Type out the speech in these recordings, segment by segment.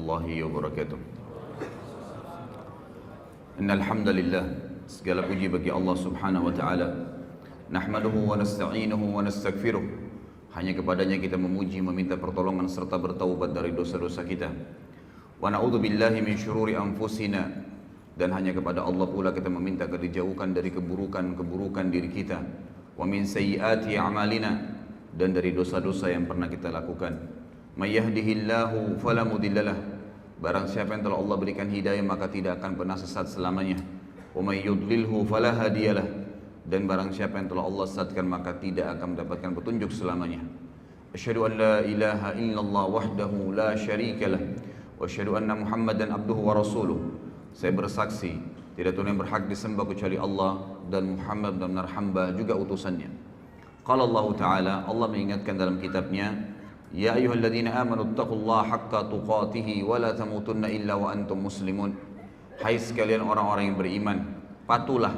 warahmatullahi wabarakatuh. Innal hamdalillah, segala puji bagi Allah Subhanahu wa taala. Nahmaduhu wa nasta'inuhu wa nastaghfiruh. Hanya kepadanya kita memuji, meminta pertolongan serta bertaubat dari dosa-dosa kita. Wa na'udzu billahi min syururi anfusina, dan hanya kepada Allah pula kita meminta agar dijauhkan dari keburukan-keburukan diri kita. Wa min sayyiati a'malina, dan dari dosa-dosa yang pernah kita lakukan. May yahdihillahu fala mudhillalah, barang siapa yang telah Allah berikan hidayah maka tidak akan pernah sesat selamanya. Wa may yudlilhu fala hadiyalah, dan barang siapa yang telah Allah sesatkan maka tidak akan mendapatkan petunjuk selamanya. Asyhadu an la ilaha illallah wahdahu la syarikalah, wa asyhadu anna Muhammadan abduhu wa rasuluh. Saya bersaksi tidak Tuhan yang berhak disembah kecuali Allah, dan Muhammad benar-benar hamba juga utusannya. Qala Allah Ta'ala, Allah mengingatkan dalam kitabnya, Ya ayyuhalladzina amanu taqullaha haqqa tuqatih wa la tamutunna illa wa antum muslimun. Hai sekalian orang-orang yang beriman, patuhlah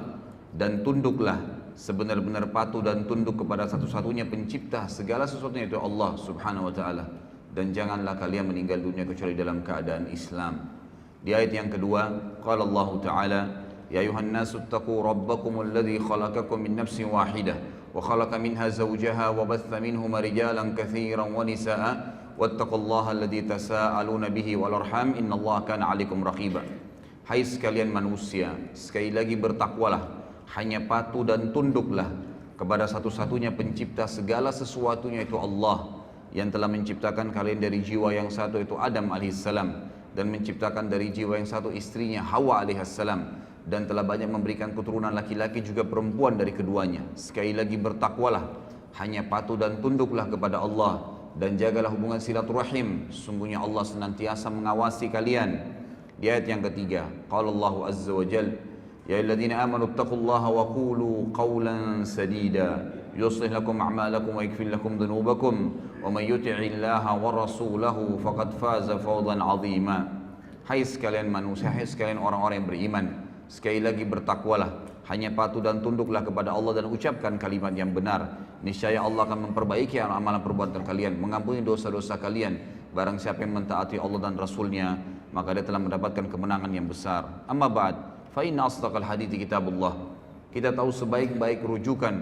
dan tunduklah, sebenar-benar patuh dan tunduk kepada satu-satunya pencipta segala sesuatunya, yaitu Allah Subhanahu wa taala, dan janganlah kalian meninggal dunia kecuali dalam keadaan Islam. Di ayat yang kedua, qala Allah Ta'ala, Ya ayuhan nasu taqu rabbakumul ladzi khalaqakum min nafsin wahidah وخلق منها زوجها وبث منهما رجالا كثيرا ونساء واتقوا الله الذي تساءلون به والأرحام إن الله كان عليكم رقيبا. Hai sekalian manusia, sekali lagi bertakwalah, hanya patuh dan tunduklah kepada satu-satunya pencipta segala sesuatunya, yaitu Allah, yang telah menciptakan kalian dari jiwa yang satu, yaitu Adam alaihissalam, dan menciptakan dari jiwa yang satu istrinya Hawa alaihissalam, dan telah banyak memberikan keturunan laki-laki juga perempuan dari keduanya. Sekali lagi bertakwalah, hanya patuh dan tunduklah kepada Allah, dan jagalah hubungan silaturahim, sesungguhnya Allah senantiasa mengawasi kalian. Di ayat yang ketiga, qala Allah azza wa jalla, ya ayyuhalladzina amanu taqullaha wa qulu qawlan sadida yuslih lakum a'malakum wa yaghfir lakum dhunubakum wa may yuti'illaha wa rasulahu faqad faza fawzan 'azima. Hai sekalian manusia, hai sekalian orang-orang yang beriman, sekali lagi bertakwalah, hanya patuh dan tunduklah kepada Allah dan ucapkan kalimat yang benar. Niscaya Allah akan memperbaiki amalan perbuatan kalian, mengampuni dosa-dosa kalian. Barang siapa yang mentaati Allah dan Rasulnya, maka dia telah mendapatkan kemenangan yang besar. Amma ba'd, fa inna asdaqal hadithi kitabullah. Kita tahu sebaik-baik rujukan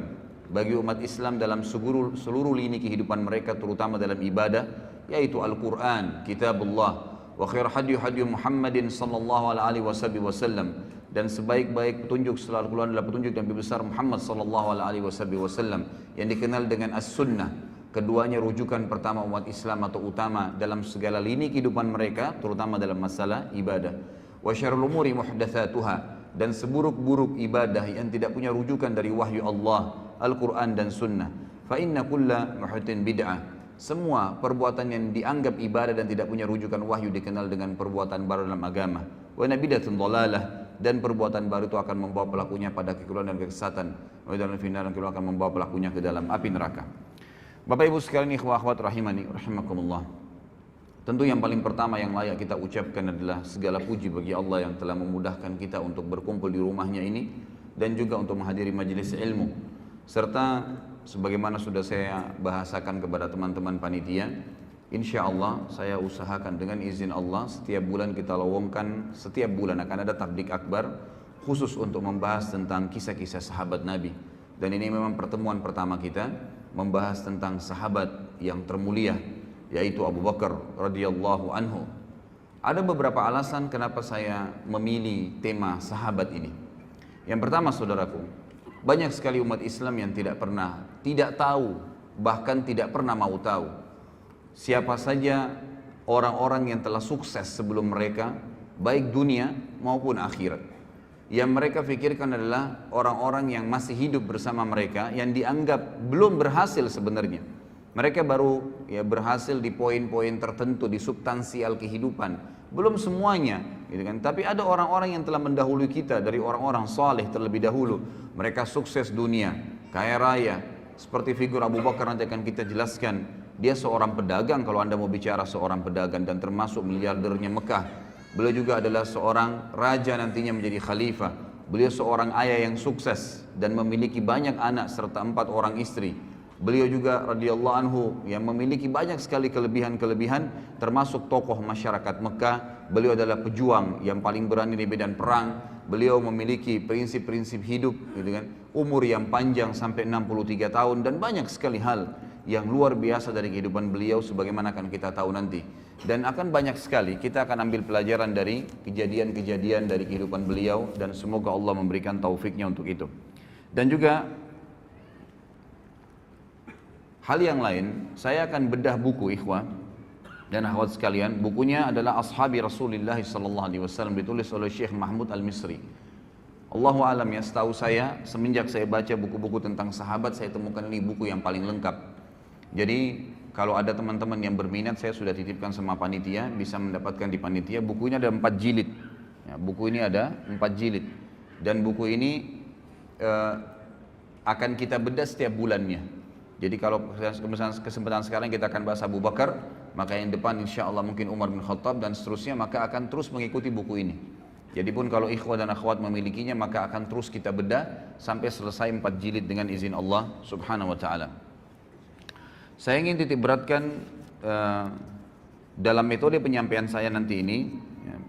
bagi umat Islam dalam seluruh lini kehidupan mereka, terutama dalam ibadah, yaitu Al-Quran, kitabullah. Wa khair hadyu Muhammadin sallallahu alaihi wasallam, dan sebaik-baik petunjuk setelah Al-Quran adalah petunjuk Nabi besar Muhammad sallallahu alaihi wasallam yang dikenal dengan As-Sunnah. Keduanya rujukan pertama umat Islam atau utama dalam segala lini kehidupan mereka, terutama dalam masalah ibadah. Wa syarrul umuri muhdatsatuha, dan seburuk-buruk ibadah yang tidak punya rujukan dari wahyu Allah, Al-Quran dan Sunnah. Fa inna kulla muhdatsin bid'ah. Semua perbuatan yang dianggap ibadah dan tidak punya rujukan wahyu dikenal dengan perbuatan baru dalam agama. Wa nabidatun dhalalah, dan perbuatan baru itu akan membawa pelakunya pada kekeliruan dan kesesatan. Wa dalam final akan membawa pelakunya ke dalam api neraka. Bapak Ibu sekalian, ikhwah akhwat rahimani rahimakumullah. Tentu yang paling pertama yang layak kita ucapkan adalah segala puji bagi Allah yang telah memudahkan kita untuk berkumpul di rumahnya ini, dan juga untuk menghadiri majelis ilmu, serta sebagaimana sudah saya bahasakan kepada teman-teman panitia, insya Allah saya usahakan dengan izin Allah setiap bulan kita lowongkan, setiap bulan akan ada tablik akbar khusus untuk membahas tentang kisah-kisah sahabat Nabi. Dan ini memang pertemuan pertama kita membahas tentang sahabat yang termulia, yaitu Abu Bakar radhiyallahu anhu. Ada beberapa alasan kenapa saya memilih tema sahabat ini. Yang pertama, saudaraku, banyak sekali umat Islam yang tidak tahu, bahkan tidak pernah mau tahu siapa saja orang-orang yang telah sukses sebelum mereka, baik dunia maupun akhirat. Yang mereka pikirkan adalah orang-orang yang masih hidup bersama mereka, yang dianggap belum berhasil sebenarnya. Mereka baru berhasil di poin-poin tertentu, di substansial kehidupan, belum semuanya, gitu kan? Tapi ada orang-orang yang telah mendahului kita dari orang-orang saleh terlebih dahulu. Mereka sukses dunia, kaya raya, seperti figur Abu Bakar nanti akan kita jelaskan. Dia seorang pedagang, kalau Anda mau bicara seorang pedagang, dan termasuk miliardernya Mekah. Beliau juga adalah seorang raja nantinya menjadi khalifah. Beliau seorang ayah yang sukses dan memiliki banyak anak serta 4 orang istri. Beliau juga radhiyallahu anhu yang memiliki banyak sekali kelebihan-kelebihan, termasuk tokoh masyarakat Mekah. Beliau adalah pejuang yang paling berani di medan perang. Beliau memiliki prinsip-prinsip hidup, gitu kan. Umur yang panjang sampai 63 tahun dan banyak sekali hal yang luar biasa dari kehidupan beliau sebagaimana akan kita tahu nanti. Dan akan banyak sekali kita akan ambil pelajaran dari kejadian-kejadian dari kehidupan beliau dan semoga Allah memberikan taufiknya untuk itu. Dan juga hal yang lain, saya akan bedah buku ikhwah dan akhwat sekalian. Bukunya adalah Ashabi Rasulullah sallallahu alaihi wasallam, ditulis oleh Syekh Mahmud Al-Misri. Allahu alam ya, setahu saya semenjak saya baca buku-buku tentang sahabat, saya temukan ini buku yang paling lengkap. Jadi kalau ada teman-teman yang berminat, saya sudah titipkan sama panitia, bisa mendapatkan di panitia. Buku ini ada 4 jilid. Ya, buku ini ada 4 jilid. Dan buku ini akan kita bedah setiap bulannya. Jadi kalau kesempatan sekarang kita akan bahas Abu Bakar, maka yang depan insya Allah mungkin Umar bin Khattab dan seterusnya, maka akan terus mengikuti buku ini. Jadi pun kalau ikhwah dan akhwat memilikinya, maka akan terus kita bedah sampai selesai 4 jilid dengan izin Allah subhanahu wa ta'ala. Saya ingin titik beratkan dalam metode penyampaian saya nanti ini,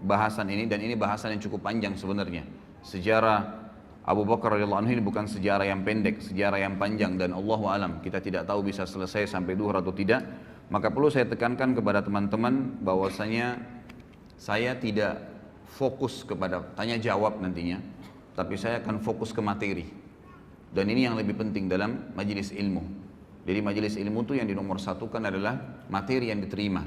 bahasan ini, dan ini bahasan yang cukup panjang sebenarnya. Sejarah Abu Bakar radhiyallahu anhu ini bukan sejarah yang pendek, sejarah yang panjang, dan Allahu alam kita tidak tahu bisa selesai sampai duhur atau tidak. Maka perlu saya tekankan kepada teman-teman bahwasanya saya tidak fokus kepada tanya jawab nantinya, tapi saya akan fokus ke materi. Dan ini yang lebih penting dalam majelis ilmu. Jadi majelis ilmu itu yang dinomorsatukan adalah materi yang diterima,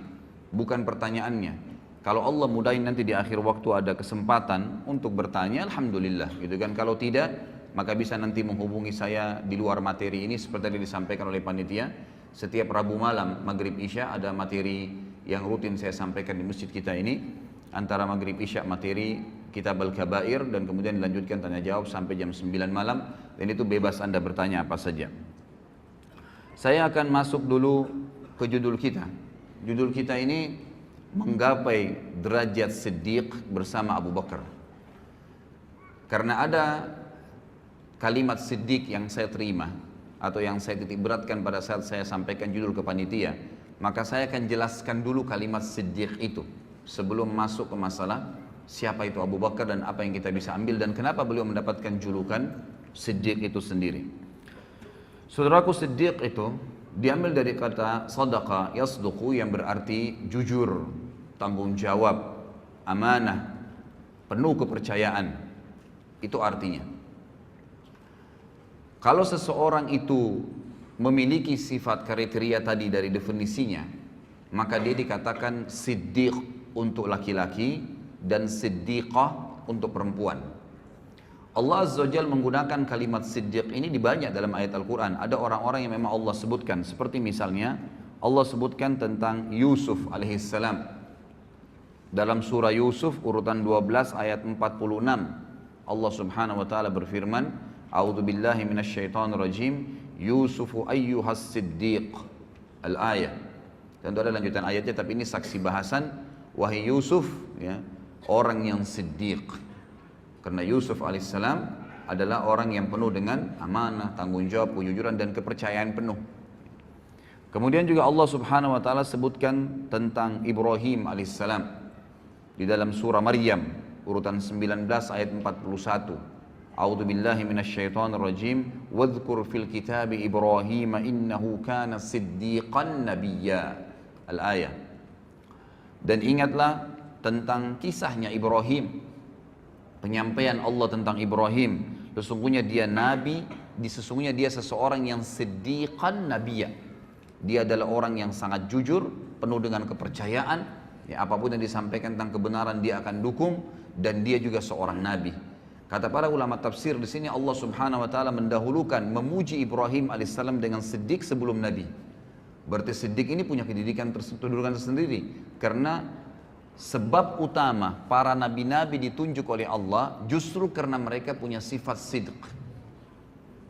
bukan pertanyaannya. Kalau Allah mudahin nanti di akhir waktu ada kesempatan untuk bertanya, alhamdulillah, gitu kan. Kalau tidak, maka bisa nanti menghubungi saya di luar materi ini seperti yang disampaikan oleh panitia. Setiap Rabu malam Maghrib Isya ada materi yang rutin saya sampaikan di masjid kita ini. Antara Maghrib Isya materi Kitab Al-Kabair dan kemudian dilanjutkan tanya jawab sampai jam 9 malam. Dan itu bebas Anda bertanya apa saja. Saya akan masuk dulu ke judul kita. Judul kita ini menggapai derajat Siddiq bersama Abu Bakar. Karena ada kalimat Siddiq yang saya terima atau yang saya titik beratkan pada saat saya sampaikan judul ke panitia, maka saya akan jelaskan dulu kalimat Siddiq itu sebelum masuk ke masalah siapa itu Abu Bakar dan apa yang kita bisa ambil dan kenapa beliau mendapatkan julukan Siddiq itu sendiri. Saudaraku, Siddiq itu diambil dari kata sadaqa yasduqu yang berarti jujur, tanggung jawab, amanah, penuh kepercayaan. Itu artinya. Kalau seseorang itu memiliki sifat kriteria tadi dari definisinya, maka dia dikatakan siddiq untuk laki-laki dan siddiqah untuk perempuan. Allah Azza wa Jalla menggunakan kalimat siddiq ini di banyak dalam ayat Al-Quran. Ada orang-orang yang memang Allah sebutkan, seperti misalnya Allah sebutkan tentang Yusuf alaihissalam dalam surah Yusuf urutan 12 ayat 46. Allah subhanahu wa ta'ala berfirman, A'udzu billahi minasyaitonir rajim, Yusufu ayyuhas siddiq. Al-ayah. Tentu ada lanjutan ayatnya, tapi ini saksi bahasan. Wahai Yusuf, ya, orang yang siddiq. Karena Yusuf alaihissalam adalah orang yang penuh dengan amanah, tanggung jawab, kejujuran dan kepercayaan penuh. Kemudian juga Allah subhanahu wa ta'ala sebutkan tentang Ibrahim alaihissalam di dalam surah Maryam urutan 19 ayat 41. A'udzu billahi minasyaitonir rajim, wadhkur fil kitabi Ibrahim innahu kana siddiqan nabiyya. Al-ayah. Dan ingatlah tentang kisahnya Ibrahim. Penyampaian Allah tentang Ibrahim, sesungguhnya dia nabi, sesungguhnya dia seseorang yang siddiqan nabiyya. Dia adalah orang yang sangat jujur, penuh dengan kepercayaan, ya, apapun yang disampaikan tentang kebenaran dia akan dukung, dan dia juga seorang nabi. Kata para ulama tafsir di sini Allah Subhanahu wa taala mendahulukan memuji Ibrahim alaihissalam dengan siddiq sebelum nabi. Berarti siddiq ini punya kedudukan tersendiri karena sebab utama para nabi-nabi ditunjuk oleh Allah justru karena mereka punya sifat sidq.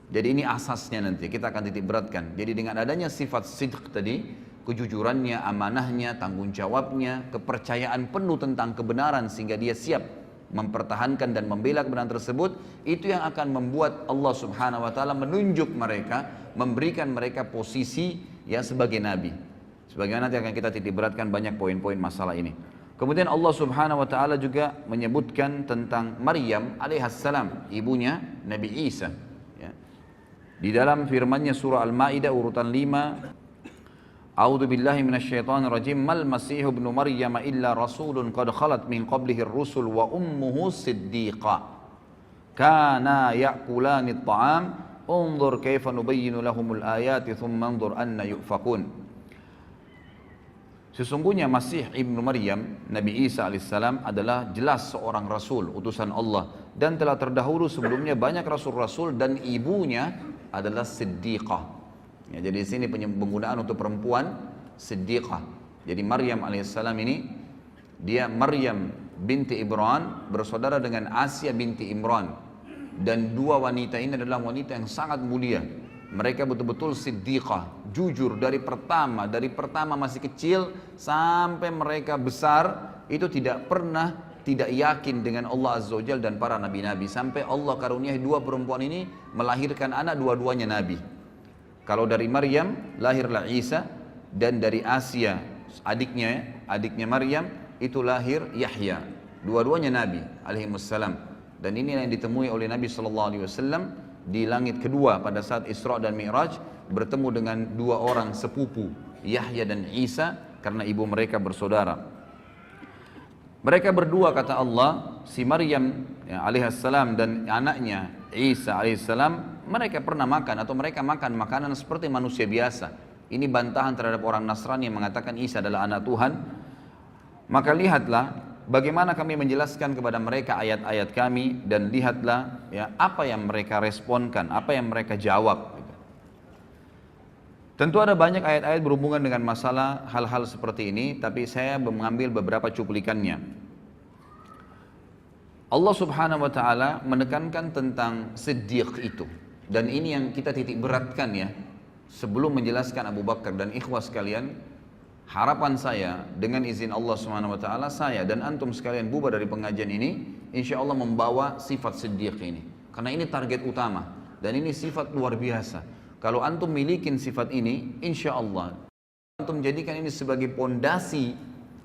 Jadi ini asasnya nanti kita akan titik beratkan. Jadi dengan adanya sifat sidq tadi, kejujurannya, amanahnya, tanggung jawabnya, kepercayaan penuh tentang kebenaran sehingga dia siap mempertahankan dan membela kebenaran tersebut, itu yang akan membuat Allah Subhanahu wa taala menunjuk mereka, memberikan mereka posisi ya sebagai nabi. Sebagaimana nanti akan kita titik beratkan banyak poin-poin masalah ini. Kemudian Allah Subhanahu wa taala juga menyebutkan tentang Maryam alaihissalam, ibunya Nabi Isa. Ya. Di dalam firman-Nya surah Al-Maidah urutan 5, A'udzu billahi minasyaitonir rajim, mal masihu ibnu maryam illa rasulun qad khalat min qablihi ar-rusul wa ummuhu siddiqah kana ya'kulani at-ta'am unzur kaifa nubayyinu lahumul ayati thumma anzur anna yufakun. Sesungguhnya Masih ibnu Maryam, Nabi Isa alaihissalam adalah jelas seorang rasul, utusan Allah, dan telah terdahulu sebelumnya banyak rasul-rasul, dan ibunya adalah siddiqah. Ya, jadi di sini penggunaan untuk perempuan siddiqah. Jadi Maryam alaihissalam ini, dia Maryam binti Imran bersaudara dengan Asia binti Imran, dan dua wanita ini adalah wanita yang sangat mulia. Mereka betul-betul siddiqah, jujur dari pertama masih kecil sampai mereka besar, itu tidak pernah tidak yakin dengan Allah Azza wa Jalla dan para nabi-nabi, sampai Allah karuniai dua perempuan ini melahirkan anak, dua-duanya nabi. Kalau dari Maryam lahirlah Isa, dan dari Asia adiknya Maryam itu lahir Yahya. Dua-duanya nabi alaihimussalam. Dan ini yang ditemui oleh Nabi SAW di langit kedua pada saat Isra dan Mi'raj, bertemu dengan dua orang sepupu, Yahya dan Isa, karena ibu mereka bersaudara. Mereka berdua, kata Allah, si Maryam ya, alaihissalam dan anaknya Isa alaihissalam, mereka pernah makan atau mereka makan makanan seperti manusia biasa. Ini bantahan terhadap orang Nasrani yang mengatakan Isa adalah anak Tuhan. Maka lihatlah bagaimana kami menjelaskan kepada mereka ayat-ayat kami, dan lihatlah ya apa yang mereka responkan, apa yang mereka jawab. Tentu ada banyak ayat-ayat berhubungan dengan masalah hal-hal seperti ini, tapi saya mengambil beberapa cuplikannya. Allah Subhanahu wa taala menekankan tentang siddiq itu, dan ini yang kita titik beratkan ya. Sebelum menjelaskan Abu Bakar dan ikhwah sekalian, harapan saya dengan izin Allah Subhanahu wa taala, saya dan antum sekalian bubar dari pengajian ini insyaallah membawa sifat siddiq ini, karena ini target utama dan ini sifat luar biasa. Kalau antum milikin sifat ini, insyaallah antum jadikan ini sebagai pondasi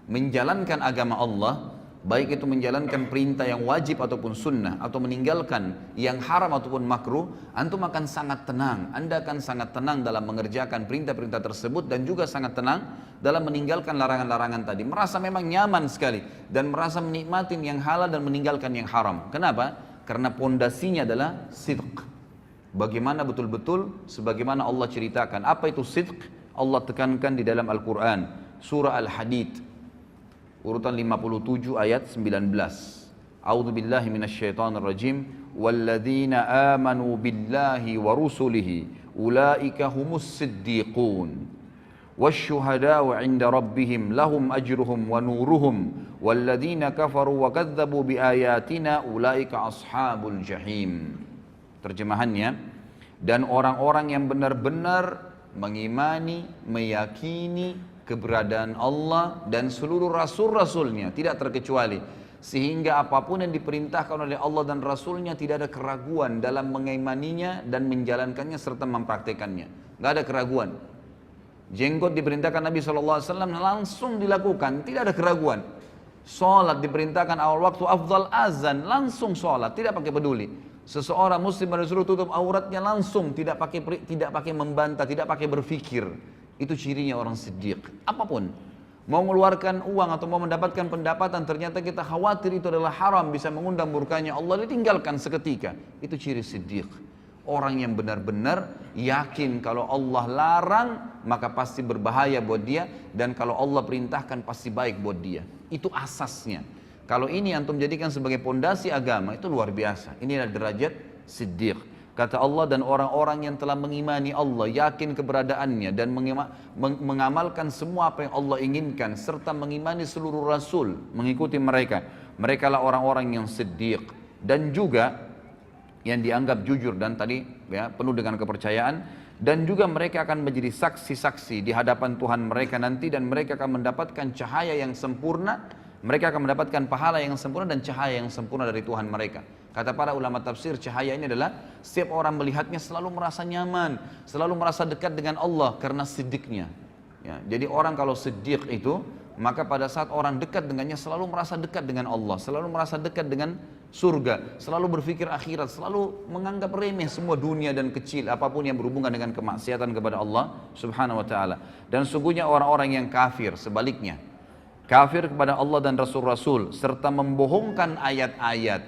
menjalankan agama Allah, baik itu menjalankan perintah yang wajib ataupun sunnah, atau meninggalkan yang haram ataupun makruh, antum akan sangat tenang. Anda akan sangat tenang dalam mengerjakan perintah-perintah tersebut, dan juga sangat tenang dalam meninggalkan larangan-larangan tadi. Merasa memang nyaman sekali dan merasa menikmati yang halal dan meninggalkan yang haram. Kenapa? Karena pondasinya adalah sidq. Bagaimana betul-betul sebagaimana Allah ceritakan. Apa itu sidq? Allah tekankan di dalam Al-Quran, surah Al-Hadid urutan 57 ayat 19. A'udzu billahi minasyaitonir rajim. Walladzina amanu billahi wa rusulihi ulaika humus siddiqun wasyuhada'u 'inda rabbihim lahum ajruhum wa nuruhum walladzina kafaru wa kadzdzabu biayatina ulaika ashabul jahim. Terjemahannya, dan orang-orang yang benar-benar mengimani, meyakini keberadaan Allah dan seluruh rasul-rasulnya tidak terkecuali, sehingga apapun yang diperintahkan oleh Allah dan Rasulnya tidak ada keraguan dalam mengimaninya dan menjalankannya serta mempraktekannya. Tidak ada keraguan. Jenggot diperintahkan Nabi SAW langsung dilakukan, tidak ada keraguan. Sholat diperintahkan awal waktu, afdal azan, langsung sholat, tidak pakai peduli. Seseorang muslim pada disuruh tutup auratnya langsung, tidak pakai membantah, tidak pakai berfikir. Itu cirinya orang siddiq. Apapun, mau mengeluarkan uang atau mau mendapatkan pendapatan, ternyata kita khawatir itu adalah haram, bisa mengundang murkanya Allah, ditinggalkan seketika. Itu ciri siddiq. Orang yang benar-benar yakin kalau Allah larang maka pasti berbahaya buat dia, dan kalau Allah perintahkan pasti baik buat dia. Itu asasnya. Kalau ini antum jadikan sebagai pondasi agama, itu luar biasa. Inilah derajat siddiq. Kata Allah, dan orang-orang yang telah mengimani Allah, yakin keberadaannya, dan mengamalkan semua apa yang Allah inginkan, serta mengimani seluruh rasul, mengikuti mereka. Mereka lah orang-orang yang siddiq. Dan juga yang dianggap jujur, dan tadi ya, penuh dengan kepercayaan. Dan juga mereka akan menjadi saksi-saksi di hadapan Tuhan mereka nanti, dan mereka akan mendapatkan cahaya yang sempurna Mereka akan mendapatkan pahala yang sempurna dan cahaya yang sempurna dari Tuhan mereka. Kata para ulama tafsir, cahaya ini adalah setiap orang melihatnya selalu merasa nyaman, selalu merasa dekat dengan Allah karena siddiqnya. Ya, jadi orang kalau siddiq itu, maka pada saat orang dekat dengannya selalu merasa dekat dengan Allah, selalu merasa dekat dengan surga, selalu berpikir akhirat, selalu menganggap remeh semua dunia dan kecil apapun yang berhubungan dengan kemaksiatan kepada Allah Subhanahu wa taala. Dan sungguhnya orang-orang yang kafir sebaliknya, kafir kepada Allah dan Rasul-Rasul serta membohongkan ayat-ayat,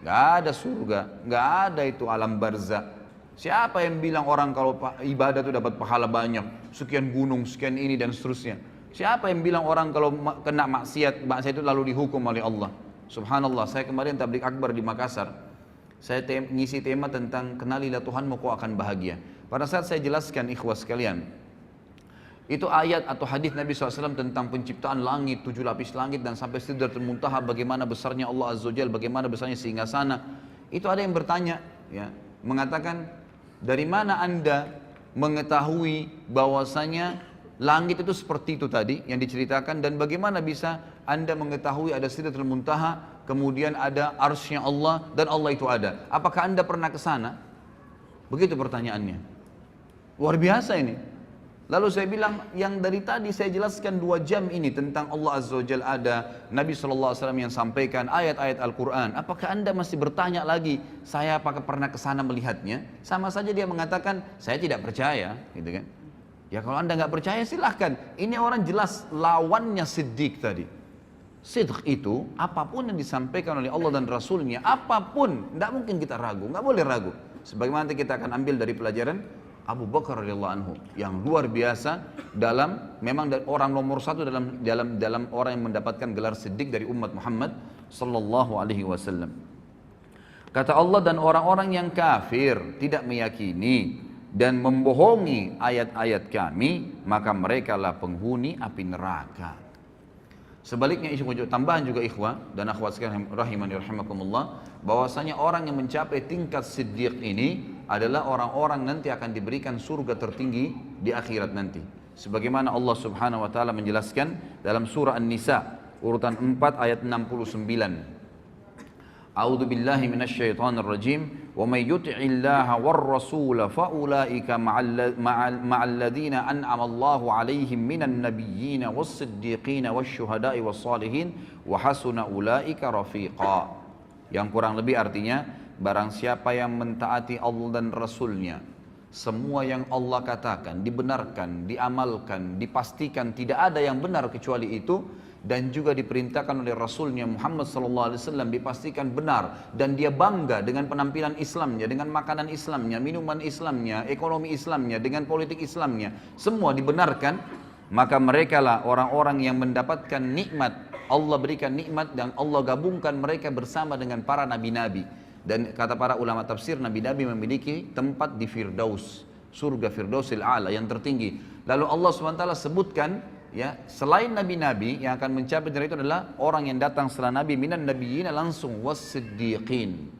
gak ada surga, gak ada itu alam barzah. Siapa yang bilang orang kalau ibadah itu dapat pahala banyak, sekian gunung, sekian ini dan seterusnya? Siapa yang bilang orang kalau kena maksiat itu lalu dihukum oleh Allah? Subhanallah, saya kemarin tabligh akbar di Makassar, saya ngisi tema tentang kenalilah Tuhanmu kau akan bahagia. Pada saat saya jelaskan ikhwah sekalian, itu ayat atau hadis Nabi SAW tentang penciptaan langit, 7 lapis langit dan sampai Sidratul Muntaha, bagaimana besarnya Allah Azza wa Jalla, bagaimana besarnya singgasana. Itu ada yang bertanya, ya, mengatakan, dari mana Anda mengetahui bahwasanya langit itu seperti itu tadi yang diceritakan, dan bagaimana bisa Anda mengetahui ada Sidratul Muntaha, kemudian ada arsy-Nya Allah dan Allah itu ada? Apakah Anda pernah ke sana? Begitu pertanyaannya. Luar biasa ini. Lalu saya bilang, yang dari tadi saya jelaskan 2 jam ini tentang Allah Azza wa Jalla ada, Nabi SAW yang sampaikan ayat-ayat Al-Quran. Apakah Anda masih bertanya lagi, saya apakah pernah ke sana melihatnya? Sama saja dia mengatakan, saya tidak percaya, gitu kan? Ya kalau Anda nggak percaya silahkan. Ini orang jelas lawannya siddiq tadi. Sidq itu apapun yang disampaikan oleh Allah dan Rasulnya, apapun, tidak mungkin kita ragu, nggak boleh ragu. Sebagaimana nanti kita akan ambil dari pelajaran Abu Bakar radhiyallahu anhu yang luar biasa dalam, memang orang nomor 1 dalam orang yang mendapatkan gelar siddiq dari umat Muhammad sallallahu alaihi wasallam. Kata Allah, dan orang-orang yang kafir tidak meyakini dan membohongi ayat-ayat kami, maka merekalah penghuni api neraka. Sebaliknya, tambahan juga ikhwah dan akhwat sekalian rahimani rahimakumullah, bahwasanya orang yang mencapai tingkat siddiq ini adalah orang-orang nanti akan diberikan surga tertinggi di akhirat nanti. Sebagaimana Allah Subhanahu wa taala menjelaskan dalam surah An-Nisa urutan 4 ayat 69. A'udzu billahi minasyaitonir rajim. Wa may yuti'illaha war rasul fa ulaika ma'al ladzina an'ama Allahu 'alaihim minan nabiyyin was-siddiqin wasyuhada'i was-salihin wa hasuna ulaika rafiqa. Yang kurang lebih artinya, barang siapa yang mentaati Allah dan Rasulnya, semua yang Allah katakan dibenarkan, diamalkan, dipastikan tidak ada yang benar kecuali itu, dan juga diperintahkan oleh Rasulnya Muhammad SAW dipastikan benar, dan dia bangga dengan penampilan Islamnya, dengan makanan Islamnya, minuman Islamnya, ekonomi Islamnya, dengan politik Islamnya, semua dibenarkan, maka mereka lah orang-orang yang mendapatkan nikmat. Allah berikan nikmat dan Allah gabungkan mereka bersama dengan para nabi-nabi. Dan kata para ulama tafsir, nabi-nabi memiliki tempat di Firdaus, surga Firdausil A'la yang tertinggi. Lalu Allah SWT sebutkan, ya, selain nabi-nabi yang akan mencapai dari itu adalah orang yang datang setelah nabi, minan nabiyyin langsung was-siddiqin,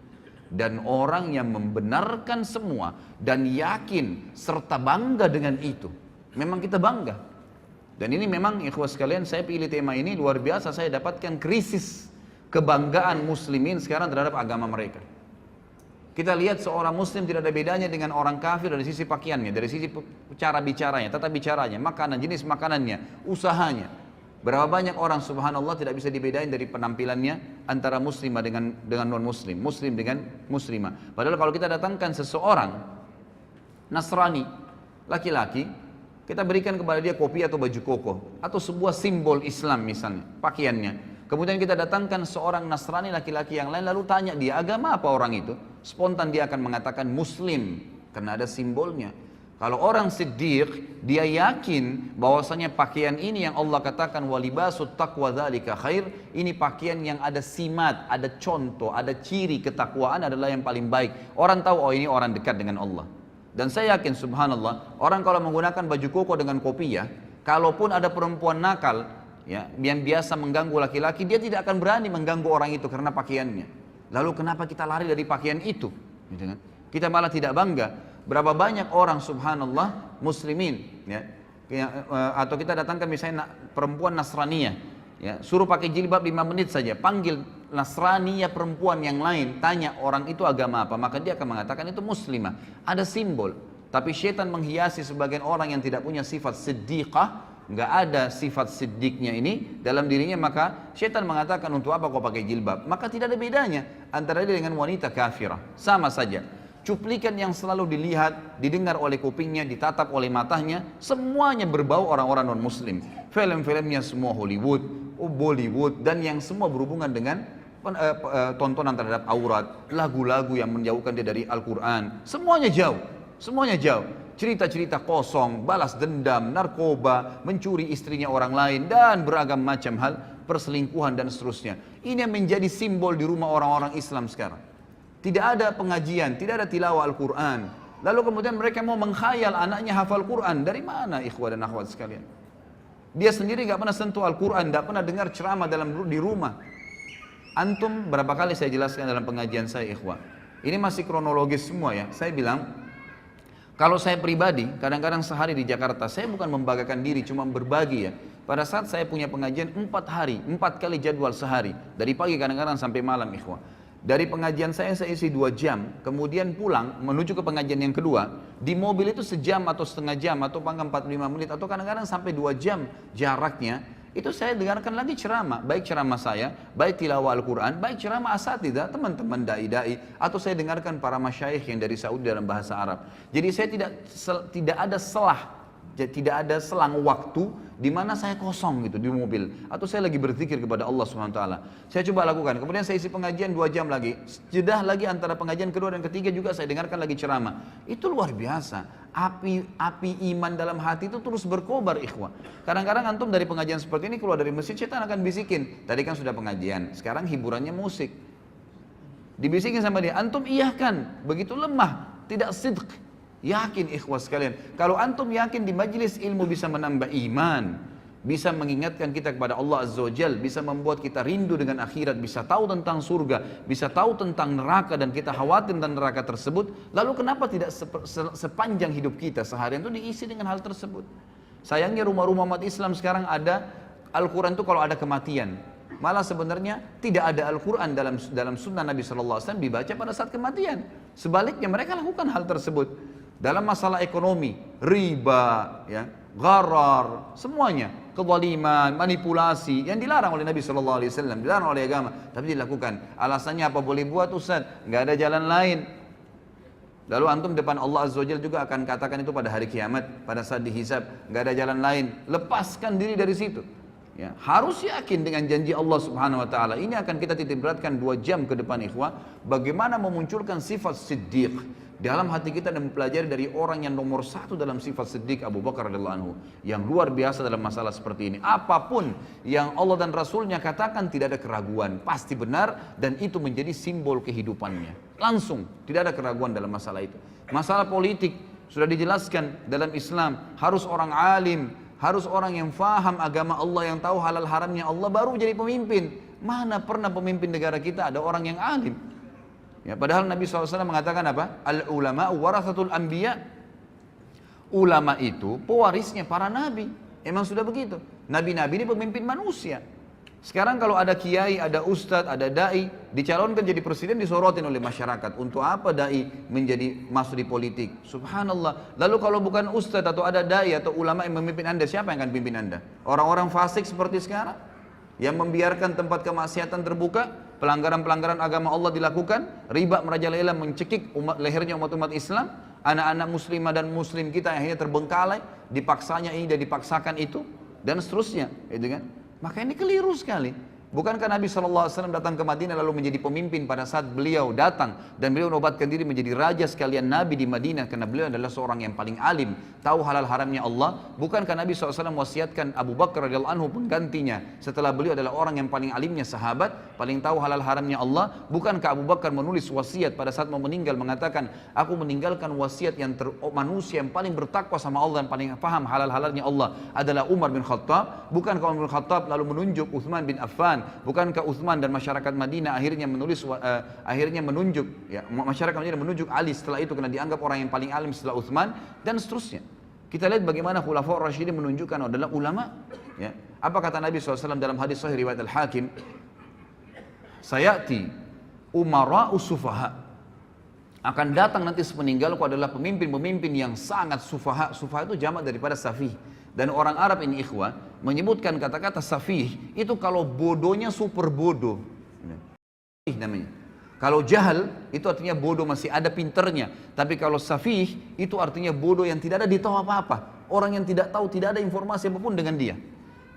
dan orang yang membenarkan semua dan yakin serta bangga dengan itu. Memang kita bangga. Dan ini memang ikhwah sekalian, saya pilih tema ini luar biasa, saya dapatkan krisis kebanggaan muslimin sekarang terhadap agama mereka. Kita lihat seorang muslim tidak ada bedanya dengan orang kafir dari sisi pakaiannya, dari sisi cara bicaranya, tata bicaranya, makanan, jenis makanannya, usahanya. Berapa banyak orang subhanallah tidak bisa dibedain dari penampilannya antara muslimah dengan non muslim, muslim dengan muslimah. Padahal kalau kita datangkan seseorang Nasrani, laki-laki, kita berikan kepada dia kopi atau baju koko atau sebuah simbol Islam misalnya, pakaiannya. Kemudian kita datangkan seorang Nasrani laki-laki yang lain, lalu tanya dia agama apa orang itu, spontan dia akan mengatakan Muslim karena ada simbolnya. Kalau orang siddiq, dia yakin bahwasanya pakaian ini yang Allah katakan walibasut taqwa dzalika khair, ini pakaian yang ada simat, ada contoh, ada ciri ketakwaan adalah yang paling baik. Orang tahu, oh ini orang dekat dengan Allah. Dan saya yakin subhanallah, orang kalau menggunakan baju koko dengan kopiah, kalaupun ada perempuan nakal, ya, yang biasa mengganggu laki-laki, dia tidak akan berani mengganggu orang itu karena pakaiannya. Lalu kenapa kita lari dari pakaian itu? Gitu kan? Kita malah tidak bangga. Berapa banyak orang subhanallah muslimin, ya, atau kita datangkan misalnya perempuan Nasraniyah, Ya, suruh pakai jilbab 5 menit saja, panggil Nasrani ya perempuan yang lain, tanya orang itu agama apa, maka dia akan mengatakan itu muslimah. Ada simbol. Tapi syaitan menghiasi sebagian orang yang tidak punya sifat siddiqah, nggak ada sifat siddiqnya ini dalam dirinya, maka syaitan mengatakan untuk apa kau pakai jilbab? Maka tidak ada bedanya antara dia dengan wanita kafirah, sama saja. Cuplikan yang selalu dilihat, didengar oleh kupingnya, ditatap oleh matanya, semuanya berbau orang-orang non-muslim. Film-filmnya semua Hollywood, Bollywood, dan yang semua berhubungan dengan tontonan terhadap aurat, lagu-lagu yang menjauhkan dia dari Al-Quran, semuanya jauh, semuanya jauh. Cerita-cerita kosong, balas dendam, narkoba, mencuri istrinya orang lain, dan beragam macam hal, perselingkuhan dan seterusnya. Ini yang menjadi simbol di rumah orang-orang Islam sekarang. Tidak ada pengajian, tidak ada tilawah Al-Quran. Lalu kemudian mereka mau mengkhayal anaknya hafal Quran. Dari mana ikhwah dan akhwat sekalian? Dia sendiri gak pernah sentuh Al-Quran, gak pernah dengar ceramah di rumah. Antum berapa kali saya jelaskan dalam pengajian saya ikhwah. Ini masih kronologis semua ya. Saya bilang, kalau saya pribadi, kadang-kadang sehari di Jakarta, saya bukan membanggakan diri, cuma berbagi ya. Pada saat saya punya pengajian 4 hari, 4 kali jadwal sehari. Dari pagi kadang-kadang sampai malam ikhwah. Dari pengajian saya isi 2 jam, kemudian pulang menuju ke pengajian yang kedua. Di mobil itu sejam atau setengah jam, atau panggang 45 menit, atau kadang-kadang sampai 2 jam jaraknya. Itu saya dengarkan lagi ceramah, baik ceramah saya, baik tilawah Al-Quran, baik ceramah asatidzah, teman-teman dai-dai, atau saya dengarkan para masyayikh yang dari Saudi dalam bahasa Arab. Jadi saya tidak ada selang waktu di mana saya kosong gitu di mobil, atau saya lagi berzikir kepada Allah SWT. Saya coba lakukan, kemudian saya isi pengajian 2 jam lagi, jeda lagi antara pengajian kedua dan ketiga juga saya dengarkan lagi ceramah. Itu luar biasa. Api iman dalam hati itu terus berkobar ikhwah. Kadang-kadang antum dari pengajian seperti ini keluar dari masjid, setan akan bisikin, tadi kan sudah pengajian, sekarang hiburannya musik. Dibisikin sama dia, antum iyahkan, begitu lemah, tidak sidq. Yakin ikhwas sekalian, kalau antum yakin di majlis ilmu bisa menambah iman, bisa mengingatkan kita kepada Allah Azza wa Jal, bisa membuat kita rindu dengan akhirat, bisa tahu tentang surga, bisa tahu tentang neraka, dan kita khawatir tentang neraka tersebut, lalu kenapa tidak sepanjang hidup kita seharian itu diisi dengan hal tersebut? Sayangnya rumah-rumah umat Islam sekarang ada Al-Quran itu kalau ada kematian, malah sebenarnya tidak ada Al-Quran dalam sunnah Nabi SAW dibaca pada saat kematian. Sebaliknya mereka lakukan hal tersebut. Dalam masalah ekonomi, riba, ya, gharar, semuanya, kezaliman, manipulasi yang dilarang oleh Nabi SAW, dilarang oleh agama, tapi dilakukan. Alasannya apa boleh buat Ustaz? Nggak ada jalan lain. Lalu antum depan Allah Azza wa Jalla juga akan katakan itu pada hari kiamat, pada saat dihisab, nggak ada jalan lain. Lepaskan diri dari situ. Ya, harus yakin dengan janji Allah Subhanahu wa taala. Ini akan kita titik beratkan 2 jam ke depan ikhwah, bagaimana memunculkan sifat siddiq dalam hati kita dan mempelajari dari orang yang nomor 1 dalam sifat siddiq, Abu Bakar radhiyallahu anhu, yang luar biasa dalam masalah seperti ini. Apapun yang Allah dan Rasulnya katakan tidak ada keraguan, pasti benar, dan itu menjadi simbol kehidupannya. Langsung, tidak ada keraguan dalam masalah itu. Masalah politik sudah dijelaskan dalam Islam, harus orang alim, harus orang yang faham agama Allah, yang tahu halal haramnya Allah, baru jadi pemimpin. Mana pernah pemimpin negara kita ada orang yang alim? Ya, padahal Nabi SAW mengatakan apa? Al-ulama warathatul anbiya. Ulama itu pewarisnya para nabi. Emang sudah begitu. Nabi-nabi ini pemimpin manusia. Sekarang kalau ada kiai, ada ustadz, ada dai, dicalonkan jadi presiden, disorotin oleh masyarakat. Untuk apa dai masuk di politik? Subhanallah. Lalu kalau bukan ustadz atau ada dai atau ulama yang memimpin anda, siapa yang akan pimpin anda? Orang-orang fasik seperti sekarang? Yang membiarkan tempat kemaksiatan terbuka, pelanggaran-pelanggaran agama Allah dilakukan, riba merajalela mencekik lehernya umat-umat Islam, anak-anak muslimah dan muslim kita yang akhirnya terbengkalai, dipaksanya ini dan dipaksakan itu, dan seterusnya, gitu kan? Maka ini keliru sekali. Bukankah Nabi SAW datang ke Madinah lalu menjadi pemimpin pada saat beliau datang dan beliau menobatkan diri menjadi raja sekalian Nabi di Madinah karena beliau adalah seorang yang paling alim, tahu halal haramnya Allah. Bukankah Nabi SAW wasiatkan Abu Bakar radhiyallahu anhu penggantinya setelah beliau adalah orang yang paling alimnya sahabat, paling tahu halal haramnya Allah? Bukankah Abu Bakar menulis wasiat pada saat mau meninggal mengatakan, aku meninggalkan wasiat yang manusia yang paling bertakwa sama Allah dan paling paham halal halalnya Allah adalah Umar bin Khattab? Bukankah Umar bin Khattab lalu menunjuk Uthman bin Affan? Bukankah Uthman dan masyarakat Madinah akhirnya menunjuk ya, masyarakat Madinah menunjuk Ali setelah itu karena dianggap orang yang paling alim setelah Uthman, dan seterusnya. Kita lihat bagaimana Khulafaur Rasyidin menunjukkan adalah ulama, ya. Apa kata Nabi SAW dalam hadis sahih riwayat Al-Hakim? Sayati umara'u sufaha. Akan datang nanti sepeninggalku adalah pemimpin-pemimpin yang sangat sufaha. Sufaha itu jamak daripada safih. Dan orang Arab ini ikhwah menyebutkan kata-kata safih itu kalau bodohnya super bodoh. Namanya. Kalau jahal itu artinya bodoh masih ada pinternya. Tapi kalau safih itu artinya bodoh yang tidak ada di tahu apa-apa. Orang yang tidak tahu, tidak ada informasi apapun dengan dia.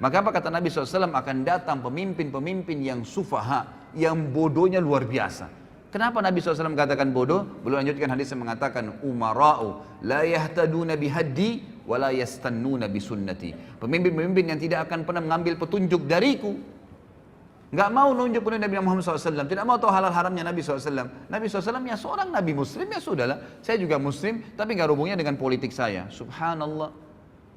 Maka apa kata Nabi SAW? Akan datang pemimpin-pemimpin yang sufaha, yang bodohnya luar biasa. Kenapa Nabi SAW katakan bodoh? Beliau lanjutkan hadis yang mengatakan umara'u la yahtaduna bihaddi wa la yastannuna bisunnati. Pemimpin-pemimpin yang tidak akan pernah mengambil petunjuk dariku, nggak mau nunjuk oleh Nabi Muhammad SAW, tidak mau tahu halal haramnya Nabi SAW. Nabi SAW ya seorang Nabi Muslim, ya sudahlah, saya juga Muslim, tapi nggak hubungnya dengan politik saya. Subhanallah.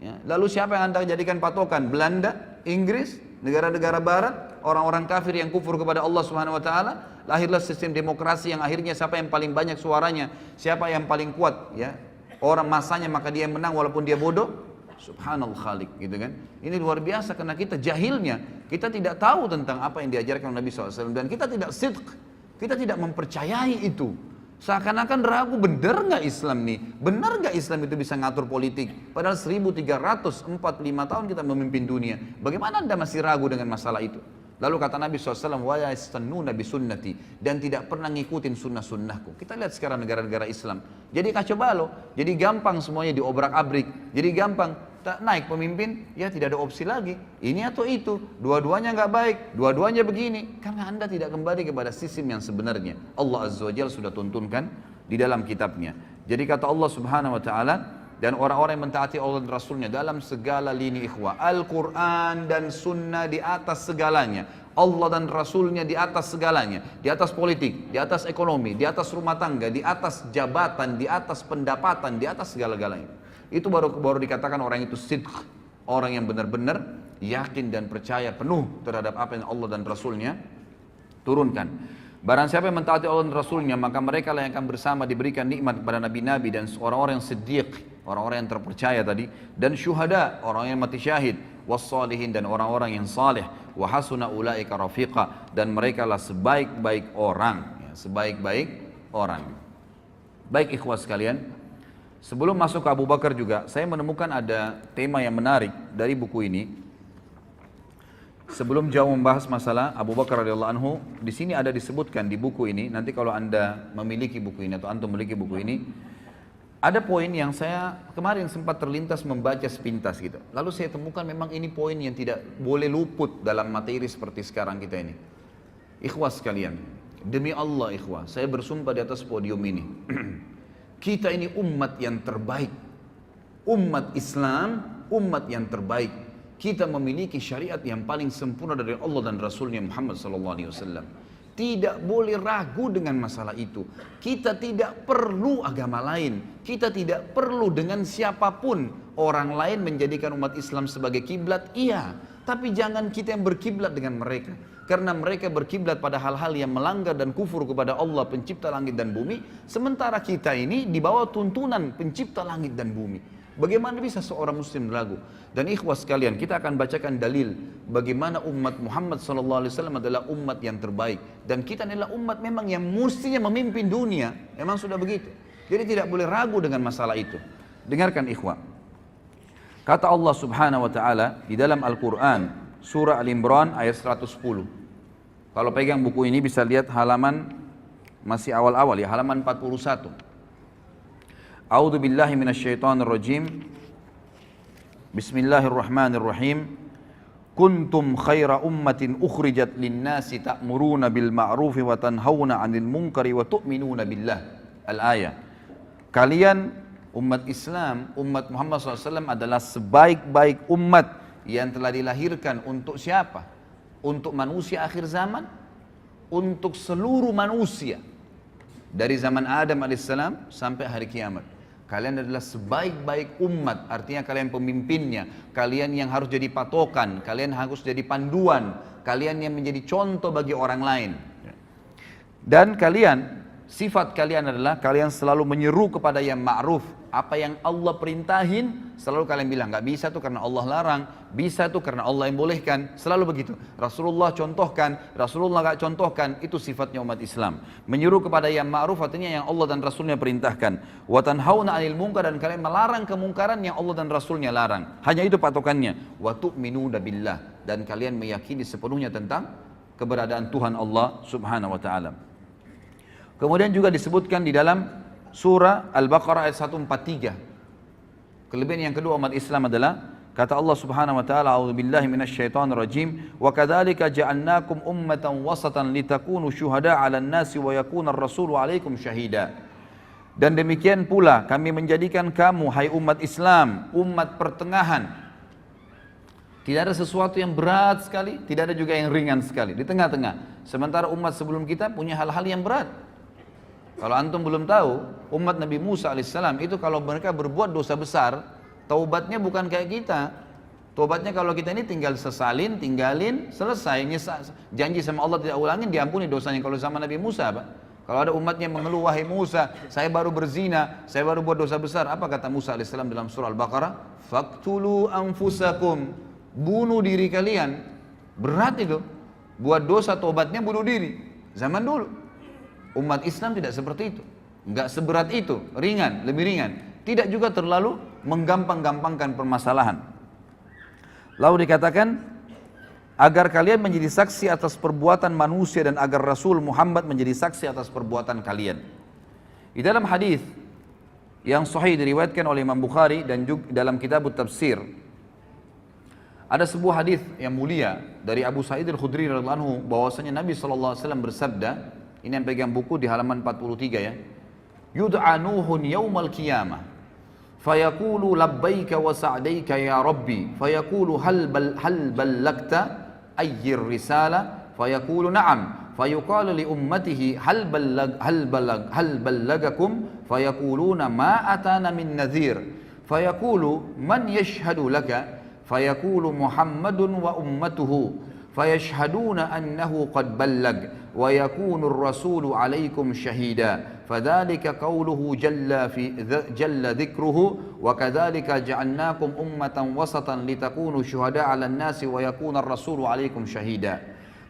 Ya. Lalu siapa yang anda jadikan patokan? Belanda, Inggris, negara-negara Barat, orang-orang kafir yang kufur kepada Allah Subhanahu Wa Taala. Lahirlah sistem demokrasi yang akhirnya siapa yang paling banyak suaranya, siapa yang paling kuat, ya orang masanya maka dia yang menang walaupun dia bodoh. Subhanallah khalik, gitu kan? Ini luar biasa karena kita jahilnya, kita tidak tahu tentang apa yang diajarkan Nabi SAW dan kita tidak sidq, kita tidak mempercayai itu. Seakan-akan ragu, benar nggak Islam nih? Benar nggak Islam itu bisa ngatur politik? Padahal 1345 tahun kita memimpin dunia. Bagaimana anda masih ragu dengan masalah itu? Lalu kata Nabi SAW, wa yastannuna bisunnati, dan tidak pernah ngikutin sunnah-sunnahku. Kita lihat sekarang negara-negara Islam. Jadi kacau balau, jadi gampang semuanya diobrak-abrik. Jadi gampang, naik pemimpin, ya tidak ada opsi lagi. Ini atau itu, dua-duanya nggak baik, dua-duanya begini. Karena anda tidak kembali kepada sistem yang sebenarnya. Allah Azza wa Jalla sudah tuntunkan di dalam kitabnya. Jadi kata Allah Subhanahu Wa Taala, dan orang-orang yang mentaati Allah dan Rasulnya dalam segala lini ikhwah. Al-Quran dan Sunnah di atas segalanya. Allah dan Rasulnya di atas segalanya. Di atas politik, di atas ekonomi, di atas rumah tangga, di atas jabatan, di atas pendapatan, di atas segala-galanya. Itu baru dikatakan orang itu sidq. Orang yang benar-benar yakin dan percaya penuh terhadap apa yang Allah dan Rasulnya turunkan. Barang siapa yang mentaati Allah dan Rasulnya, maka mereka lah yang akan bersama diberikan nikmat kepada nabi-nabi dan orang-orang yang siddiq, orang-orang yang terpercaya tadi, dan syuhada, orang yang mati syahid, wassalihin, dan orang-orang yang saleh, wa hasuna ulaika rafiqa, dan mereka lah sebaik-baik orang, ya, sebaik-baik orang. Baik ikhwah sekalian, sebelum masuk ke Abu Bakar juga, saya menemukan ada tema yang menarik dari buku ini. Sebelum jauh membahas masalah Abu Bakar radhiyallahu anhu, di sini ada disebutkan di buku ini. Nanti kalau anda memiliki buku ini atau antum memiliki buku ini, ada poin yang saya kemarin sempat terlintas membaca sepintas gitu. Lalu saya temukan memang ini poin yang tidak boleh luput dalam materi seperti sekarang kita ini. Ikhwah sekalian, demi Allah ikhwah, saya bersumpah di atas podium ini, kita ini umat yang terbaik, umat Islam, umat yang terbaik. Kita memiliki syariat yang paling sempurna dari Allah dan Rasulnya Muhammad SAW. Tidak boleh ragu dengan masalah itu. Kita tidak perlu agama lain. Kita tidak perlu dengan siapapun. Orang lain menjadikan umat Islam sebagai kiblat, iya. Tapi jangan kita yang berkiblat dengan mereka. Karena mereka berkiblat pada hal-hal yang melanggar dan kufur kepada Allah pencipta langit dan bumi. Sementara kita ini di bawah tuntunan pencipta langit dan bumi. Bagaimana bisa seorang muslim ragu? Dan ikhwah sekalian, kita akan bacakan dalil bagaimana umat Muhammad SAW adalah umat yang terbaik. Dan kita adalah umat memang yang mestinya memimpin dunia. Memang sudah begitu. Jadi tidak boleh ragu dengan masalah itu. Dengarkan ikhwah. Kata Allah Subhanahu Wa Taala di dalam Al-Quran, surah Al-Imran ayat 110. Kalau pegang buku ini bisa lihat halaman masih awal-awal ya, halaman 41. A'udzu billahi minasyaitonir rajim. Bismillahirrahmanirrahim. Kuntum khaira ummatin ukhrijat lin-nasi ta'muruna bil ma'rufi wa tanhauna 'anil munkari wa tu'minuna billah. Al-ayah. Kalian umat Islam, umat Muhammad SAW adalah sebaik-baik umat yang telah dilahirkan untuk siapa? Untuk manusia akhir zaman, untuk seluruh manusia. Dari zaman Adam alaihissalam sampai hari kiamat. Kalian adalah sebaik-baik umat, artinya kalian pemimpinnya, kalian yang harus jadi patokan, kalian harus jadi panduan, kalian yang menjadi contoh bagi orang lain. Dan kalian, sifat kalian adalah kalian selalu menyeru kepada yang ma'ruf Apa yang Allah perintahin, selalu kalian bilang, nggak bisa tuh karena Allah larang, bisa tuh karena Allah yang bolehkan, selalu begitu. Rasulullah contohkan, Rasulullah nggak contohkan, itu sifatnya umat Islam. Menyuruh kepada yang ma'ruf, artinya yang Allah dan Rasulnya perintahkan. Wa tanhauna 'anil munkar, dan kalian melarang kemungkaran yang Allah dan Rasulnya larang. Hanya itu patokannya. Wa tu'minuna billah, dan kalian meyakini sepenuhnya tentang keberadaan Tuhan Allah Subhanahu wa taala. Kemudian juga disebutkan di dalam surah Al-Baqarah ayat 143. Kelebihan yang kedua umat Islam adalah kata Allah Subhanahu wa taala, a'udzubillahi minasyaitonir rajim, wa kadzalika ja'alnakum ummatan wasatan litakunu syuhada'a 'alan nasi wa yakuna ar-rasulu 'alaikum syahida. Dan demikian pula kami menjadikan kamu, hai umat Islam, umat pertengahan. Tidak ada sesuatu yang berat sekali, tidak ada juga yang ringan sekali, di tengah-tengah. Sementara umat sebelum kita punya hal-hal yang berat. Kalau antum belum tahu, umat Nabi Musa alaihissalam itu kalau mereka berbuat dosa besar, taubatnya bukan kayak kita. Taubatnya kalau kita ini tinggal sesalin, tinggalin, selesai. Janji sama Allah tidak ulangin, diampuni dosanya. Kalau sama Nabi Musa, Pak. Kalau ada umatnya mengeluh, wahai Musa, saya baru berzina, saya baru buat dosa besar. Apa kata Musa alaihissalam dalam surah Al-Baqarah? Faqtulu anfusakum, bunuh diri kalian. Berat itu. Buat dosa, taubatnya bunuh diri. Zaman dulu. Umat Islam tidak seperti itu, nggak seberat itu, ringan, lebih ringan. Tidak juga terlalu menggampang-gampangkan permasalahan. Lalu dikatakan, agar kalian menjadi saksi atas perbuatan manusia dan agar Rasul Muhammad menjadi saksi atas perbuatan kalian. Di dalam hadis yang sahih diriwayatkan oleh Imam Bukhari dan juga dalam kitab Tafsir, ada sebuah hadis yang mulia dari Abu Sa'id Al-Khudri radhiyallahu anhu bahwasanya Nabi SAW bersabda, ini yang pegang buku di halaman 43 ya. Yud'a Nuhun yaumal qiyamah fayaqulu labbaika wa sa'daika ya rabbi fayaqulu hal ballagta ayyir risala fayaqulu na'am fayuqalu li ummatihi hal ballagakum fayaquluna ma atana min nadhir fayaqulu man yashhadu laka fayaqulu Muhammadun wa ummatuhu fayashhaduna annahu qad ballag wa yakunu ar-rasulu 'alaikum syahida fadzalika qawluhu jalla dzikruhu wa kadzalika ja'alnakum ummatan wasatan litakunu syuhada'a 'alan nasi wa yakuna ar-rasulu 'alaikum syahida.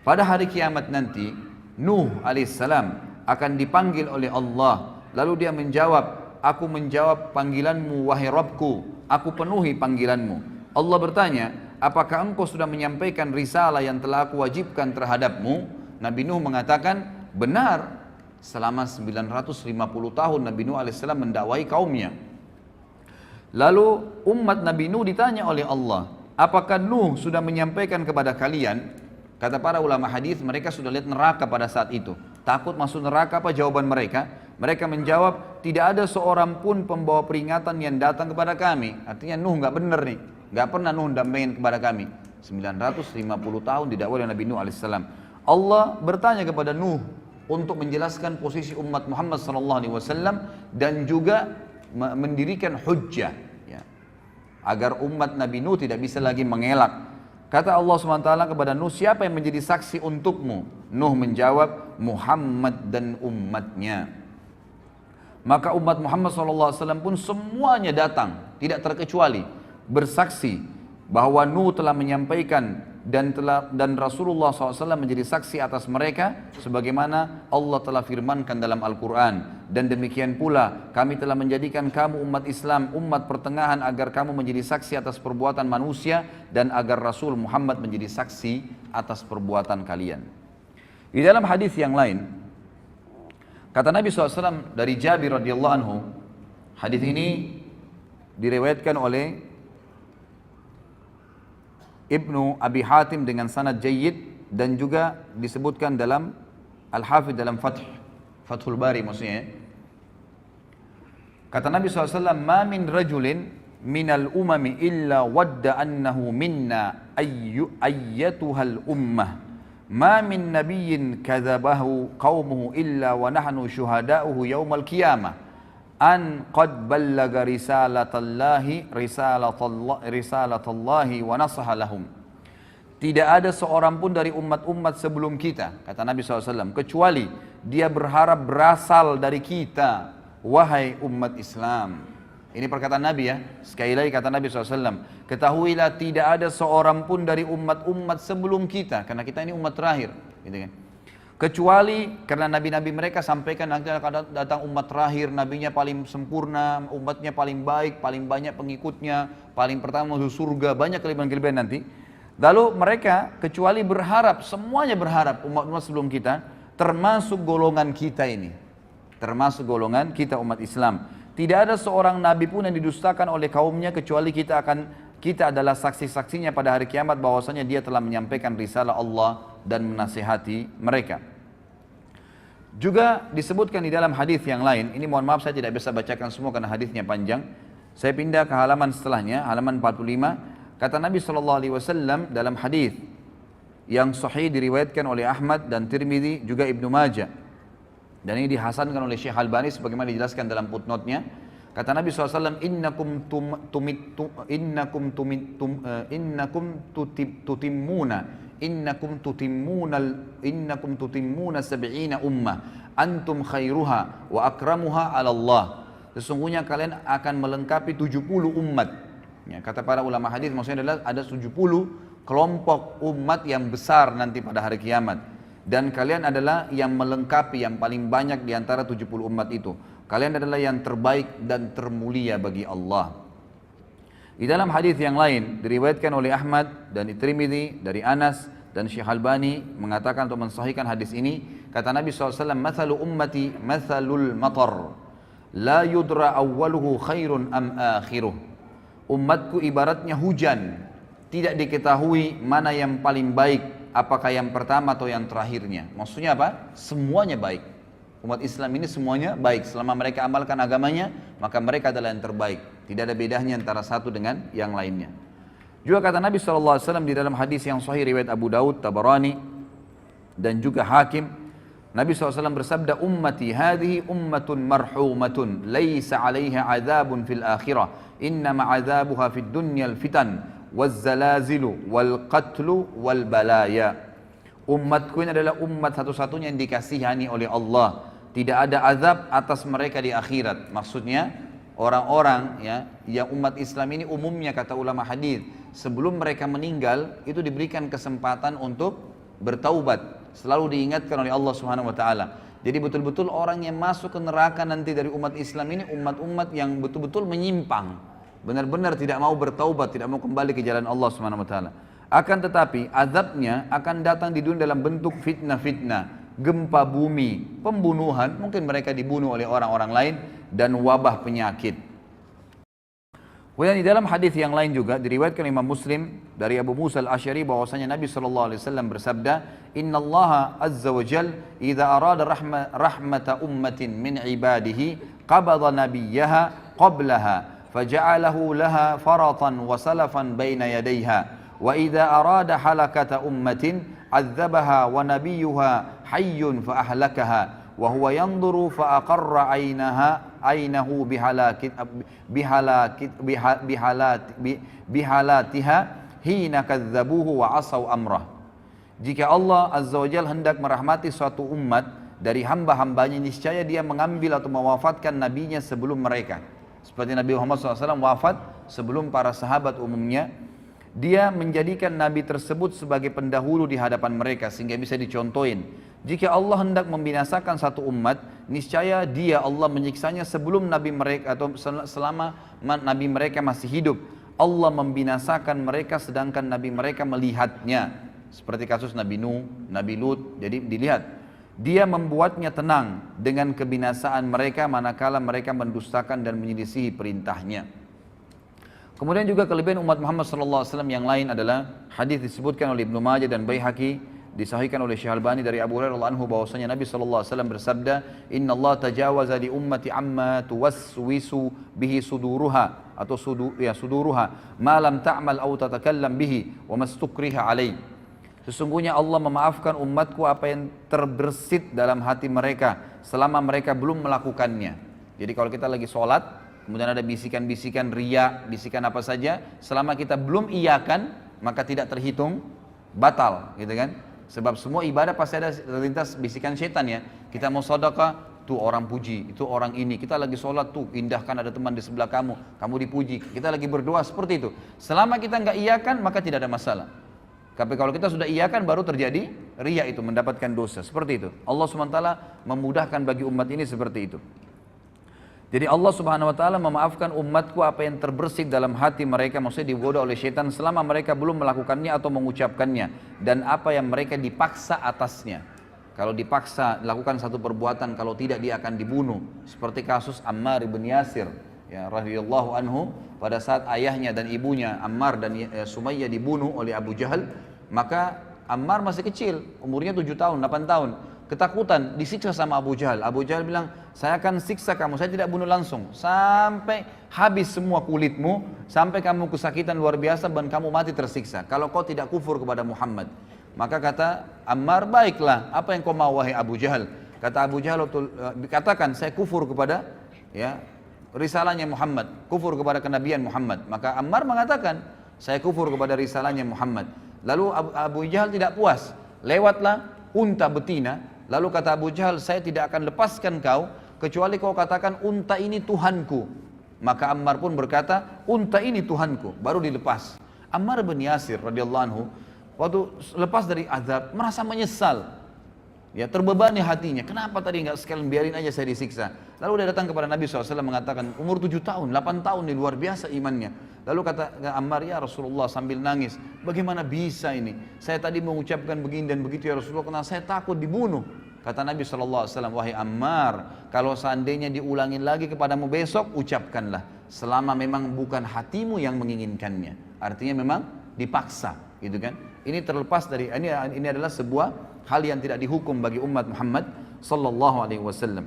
Pada hari kiamat nanti Nuh alaihissalam akan dipanggil oleh Allah, lalu dia menjawab, aku menjawab panggilanmu wahai Rabbku, aku penuhi panggilanmu. Allah bertanya, apakah engkau sudah menyampaikan risalah yang telah aku wajibkan terhadapmu? Nabi Nuh mengatakan, benar. Selama 950 tahun Nabi Nuh AS mendakwai kaumnya. Lalu umat Nabi Nuh ditanya oleh Allah, apakah Nuh sudah menyampaikan kepada kalian? Kata para ulama hadis, mereka sudah lihat neraka pada saat itu. Takut masuk neraka, apa jawaban mereka? Mereka menjawab, tidak ada seorang pun pembawa peringatan yang datang kepada kami. Artinya Nuh nggak benar nih. Gak pernah Nuh dampingin kepada kami. 950 tahun didakwai oleh Nabi Nuh alaihissalam. Allah bertanya kepada Nuh untuk menjelaskan posisi umat Muhammad SAW dan juga mendirikan hujjah ya, agar umat Nabi Nuh tidak bisa lagi mengelak. Kata Allah SWT kepada Nuh, siapa yang menjadi saksi untukmu? Nuh menjawab, Muhammad dan umatnya. Maka umat Muhammad SAW pun semuanya datang, tidak terkecuali, bersaksi bahwa Nuh telah menyampaikan dan Rasulullah SAW menjadi saksi atas mereka sebagaimana Allah telah firmankan dalam Al-Quran. Dan demikian pula kami telah menjadikan kamu umat Islam, umat pertengahan agar kamu menjadi saksi atas perbuatan manusia dan agar Rasul Muhammad menjadi saksi atas perbuatan kalian. Di dalam hadis yang lain kata Nabi SAW dari Jabir radhiyallahu anhu, hadis ini diriwayatkan oleh Ibnu Abi Hatim dengan sanad jayyid dan juga disebutkan dalam Al-Hafidh dalam Fathul Bari maksudnya. Kata Nabi SAW, ma min rajulin minal umami illa wadda annahu minna ayyatuhal ummah ma min nabiyyin kadzabahu qaumuhu illa wa nahnu syuhada'uhu yaumal qiyamah an qad ballaga risalatallahi wa nasaha lahum. Tidak ada seorang pun dari umat-umat sebelum kita, kata Nabi SAW, kecuali dia berharap berasal dari kita, wahai umat Islam. Ini perkataan Nabi ya. Sekali lagi kata Nabi SAW. Ketahuilah tidak ada seorang pun dari umat-umat sebelum kita. Karena kita ini umat terakhir. Gitu kan. Kecuali karena nabi-nabi mereka sampaikan nanti akan datang umat terakhir. Nabinya paling sempurna. Umatnya paling baik. Paling banyak pengikutnya. Paling pertama masuk surga. Banyak kelebihan-kelebihan nanti. Lalu mereka kecuali berharap. Semuanya berharap umat-umat sebelum kita. Termasuk golongan kita ini. Termasuk golongan kita umat Islam. Tidak ada seorang nabi pun yang didustakan oleh kaumnya kecuali kita adalah saksi-saksinya pada hari kiamat bahwasanya dia telah menyampaikan risalah Allah dan menasihati mereka. Juga disebutkan di dalam hadis yang lain, ini mohon maaf saya tidak bisa bacakan semua karena hadisnya panjang. Saya pindah ke halaman setelahnya, halaman 45. Kata Nabi SAW dalam hadis yang sahih diriwayatkan oleh Ahmad dan Tirmidzi juga Ibnu Majah. Dan ini dihasankan oleh Syekh Albani sebagaimana dijelaskan dalam footnote-nya. Kata Nabi SAW, innakum tutimmuna sab'ina ummah antum khairuha wa akramuha 'ala Allah. Sesungguhnya kalian akan melengkapi 70 umat. Ya, kata para ulama hadis maksudnya adalah ada 70 kelompok umat yang besar nanti pada hari kiamat. Dan kalian adalah yang melengkapi yang paling banyak di antara 70 umat itu. Kalian adalah yang terbaik dan termulia bagi Allah. Di dalam hadis yang lain diriwayatkan oleh Ahmad dan Tirmidzi dari Anas dan Syekh Albani mengatakan untuk mensahihkan hadis ini, kata Nabi SAW, "Mathalu ummati mathalul matar, la yudra awwaluhu khairun am akhiruh." Umatku ibaratnya hujan, tidak diketahui mana yang paling baik, apakah yang pertama atau yang terakhirnya. Maksudnya apa? Semuanya baik. Umat Islam ini semuanya baik. Selama mereka amalkan agamanya, maka mereka adalah yang terbaik. Tidak ada bedanya antara satu dengan yang lainnya. Juga kata Nabi SAW di dalam hadis yang sahih riwayat Abu Daud, Tabarani, dan juga Hakim, Nabi SAW bersabda, ummati hadhihi ummatun marhumatun, laysa alaiha azabun fil akhirah, innama azabuha fid dunyal fitan, wazzalazilu wal qatlu wal balaya. Umatku ini adalah umat satu-satunya yang dikasihani oleh Allah. Tidak ada azab atas mereka di akhirat. Maksudnya orang-orang ya yang umat Islam ini umumnya kata ulama hadis sebelum mereka meninggal itu diberikan kesempatan untuk bertaubat. Selalu diingatkan oleh Allah Subhanahu wa taala. Jadi betul-betul orang yang masuk ke neraka nanti dari umat Islam ini umat-umat yang betul-betul menyimpang. Benar-benar tidak mau bertaubat, tidak mau kembali ke jalan Allah Subhanahu wa taala. Akan tetapi azabnya akan datang di dunia dalam bentuk fitnah-fitnah, gempa bumi, pembunuhan, mungkin mereka dibunuh oleh orang-orang lain dan wabah penyakit. Kemudian di dalam hadis yang lain juga diriwayatkan Imam Muslim dari Abu Musa al-Asy'ari bahwasanya Nabi SAW bersabda, "Innallaha azza wa jal idza arada rahmata ummatin min ibadihi qabada nabiyyaha qablaha فجعله لها فرطا وسلفا بين يديها وإذا أراد حلكة أمة عذبها ونبيها حي فأهلكها وهو ينظر فأقر عينه بحالاتها حين كذبوه وعصوا أمره." Jika Allah Azza wa Jalla hendak merahmati suatu umat dari hamba-hambanya, niscaya dia mengambil atau mewafatkan nabinya sebelum mereka. Seperti Nabi Muhammad SAW wafat sebelum para sahabat umumnya. Dia menjadikan Nabi tersebut sebagai pendahulu di hadapan mereka sehingga bisa dicontohin. Jika Allah hendak membinasakan satu umat, niscaya dia Allah menyiksanya sebelum Nabi mereka atau selama Nabi mereka masih hidup. Allah membinasakan mereka sedangkan Nabi mereka melihatnya. Seperti kasus Nabi Nuh, Nabi Lut, jadi dilihat. Dia membuatnya tenang dengan kebinasaan mereka manakala mereka mendustakan dan menyelisihi perintahnya. Kemudian juga kelebihan umat Muhammad SAW yang lain adalah hadis disebutkan oleh Ibnu Majah dan Baihaqi, disahihkan oleh Syekh Albani dari Abu Hurairah radhiyallahu anhu bahwasanya Nabi SAW bersabda, "Inna Allah tajawaza li ummati amma tuwaswisu bihi suduruha atau suduruha ma lam ta'mal aw tatakallam bihi wa mastukriha alaih." Sesungguhnya Allah memaafkan umatku apa yang terbersit dalam hati mereka selama mereka belum melakukannya. Jadi kalau kita lagi sholat, kemudian ada bisikan-bisikan riya, bisikan apa saja, selama kita belum iyakan, maka tidak terhitung batal, gitu kan? Sebab semua ibadah pasti ada terlintas bisikan syaitan ya. Kita mau sedekah, tuh orang puji, itu orang ini. Kita lagi sholat tuh, indahkan ada teman di sebelah kamu, kamu dipuji. Kita lagi berdoa seperti itu. Selama kita nggak iyakan, maka tidak ada masalah. Tapi kalau kita sudah iyakan, baru terjadi riya itu, mendapatkan dosa. Seperti itu. Allah SWT memudahkan bagi umat ini seperti itu. Jadi Allah Subhanahu wa taala memaafkan umatku apa yang terbersih dalam hati mereka, maksudnya digoda oleh syaitan selama mereka belum melakukannya atau mengucapkannya, dan apa yang mereka dipaksa atasnya. Kalau dipaksa lakukan satu perbuatan, kalau tidak dia akan dibunuh. Seperti kasus Ammar ibn Yasir, ya radhiyallahu anhu, pada saat ayahnya dan ibunya Ammar dan Sumayyah dibunuh oleh Abu Jahal, maka Ammar masih kecil, umurnya 7 tahun, 8 tahun. Ketakutan, disiksa sama Abu Jahal. Abu Jahal bilang, saya akan siksa kamu, saya tidak bunuh langsung, sampai habis semua kulitmu, sampai kamu kesakitan luar biasa dan kamu mati tersiksa, kalau kau tidak kufur kepada Muhammad. Maka kata Ammar, baiklah, apa yang kau mau wahai Abu Jahal? Kata Abu Jahal, katakan saya kufur kepada risalahnya Muhammad, kufur kepada kenabian Muhammad. Maka Ammar mengatakan, saya kufur kepada risalahnya Muhammad. Lalu Abu Jahal tidak puas, lewatlah unta betina. Lalu kata Abu Jahal, saya tidak akan lepaskan kau kecuali kau katakan unta ini Tuhanku. Maka Ammar pun berkata, unta ini Tuhanku, baru dilepas. Ammar bin Yasir radhiyallahu anhu waktu lepas dari azab merasa menyesal, ya terbebani hatinya. Kenapa tadi nggak sekalian biarin aja saya disiksa? Lalu dia datang kepada Nabi SAW mengatakan, umur 7 tahun, 8 tahun ini luar biasa imannya. Lalu kata Ammar, ya Rasulullah sambil nangis, bagaimana bisa ini? Saya tadi mengucapkan begini dan begitu ya Rasulullah, karena saya takut dibunuh. Kata Nabi SAW, wahai Ammar, kalau seandainya diulangin lagi kepadamu besok, ucapkanlah. Selama memang bukan hatimu yang menginginkannya. Artinya memang dipaksa, gitu kan? Ini terlepas dari, ini adalah sebuah hal yang tidak dihukum bagi umat Muhammad sallallahu alaihi wasallam.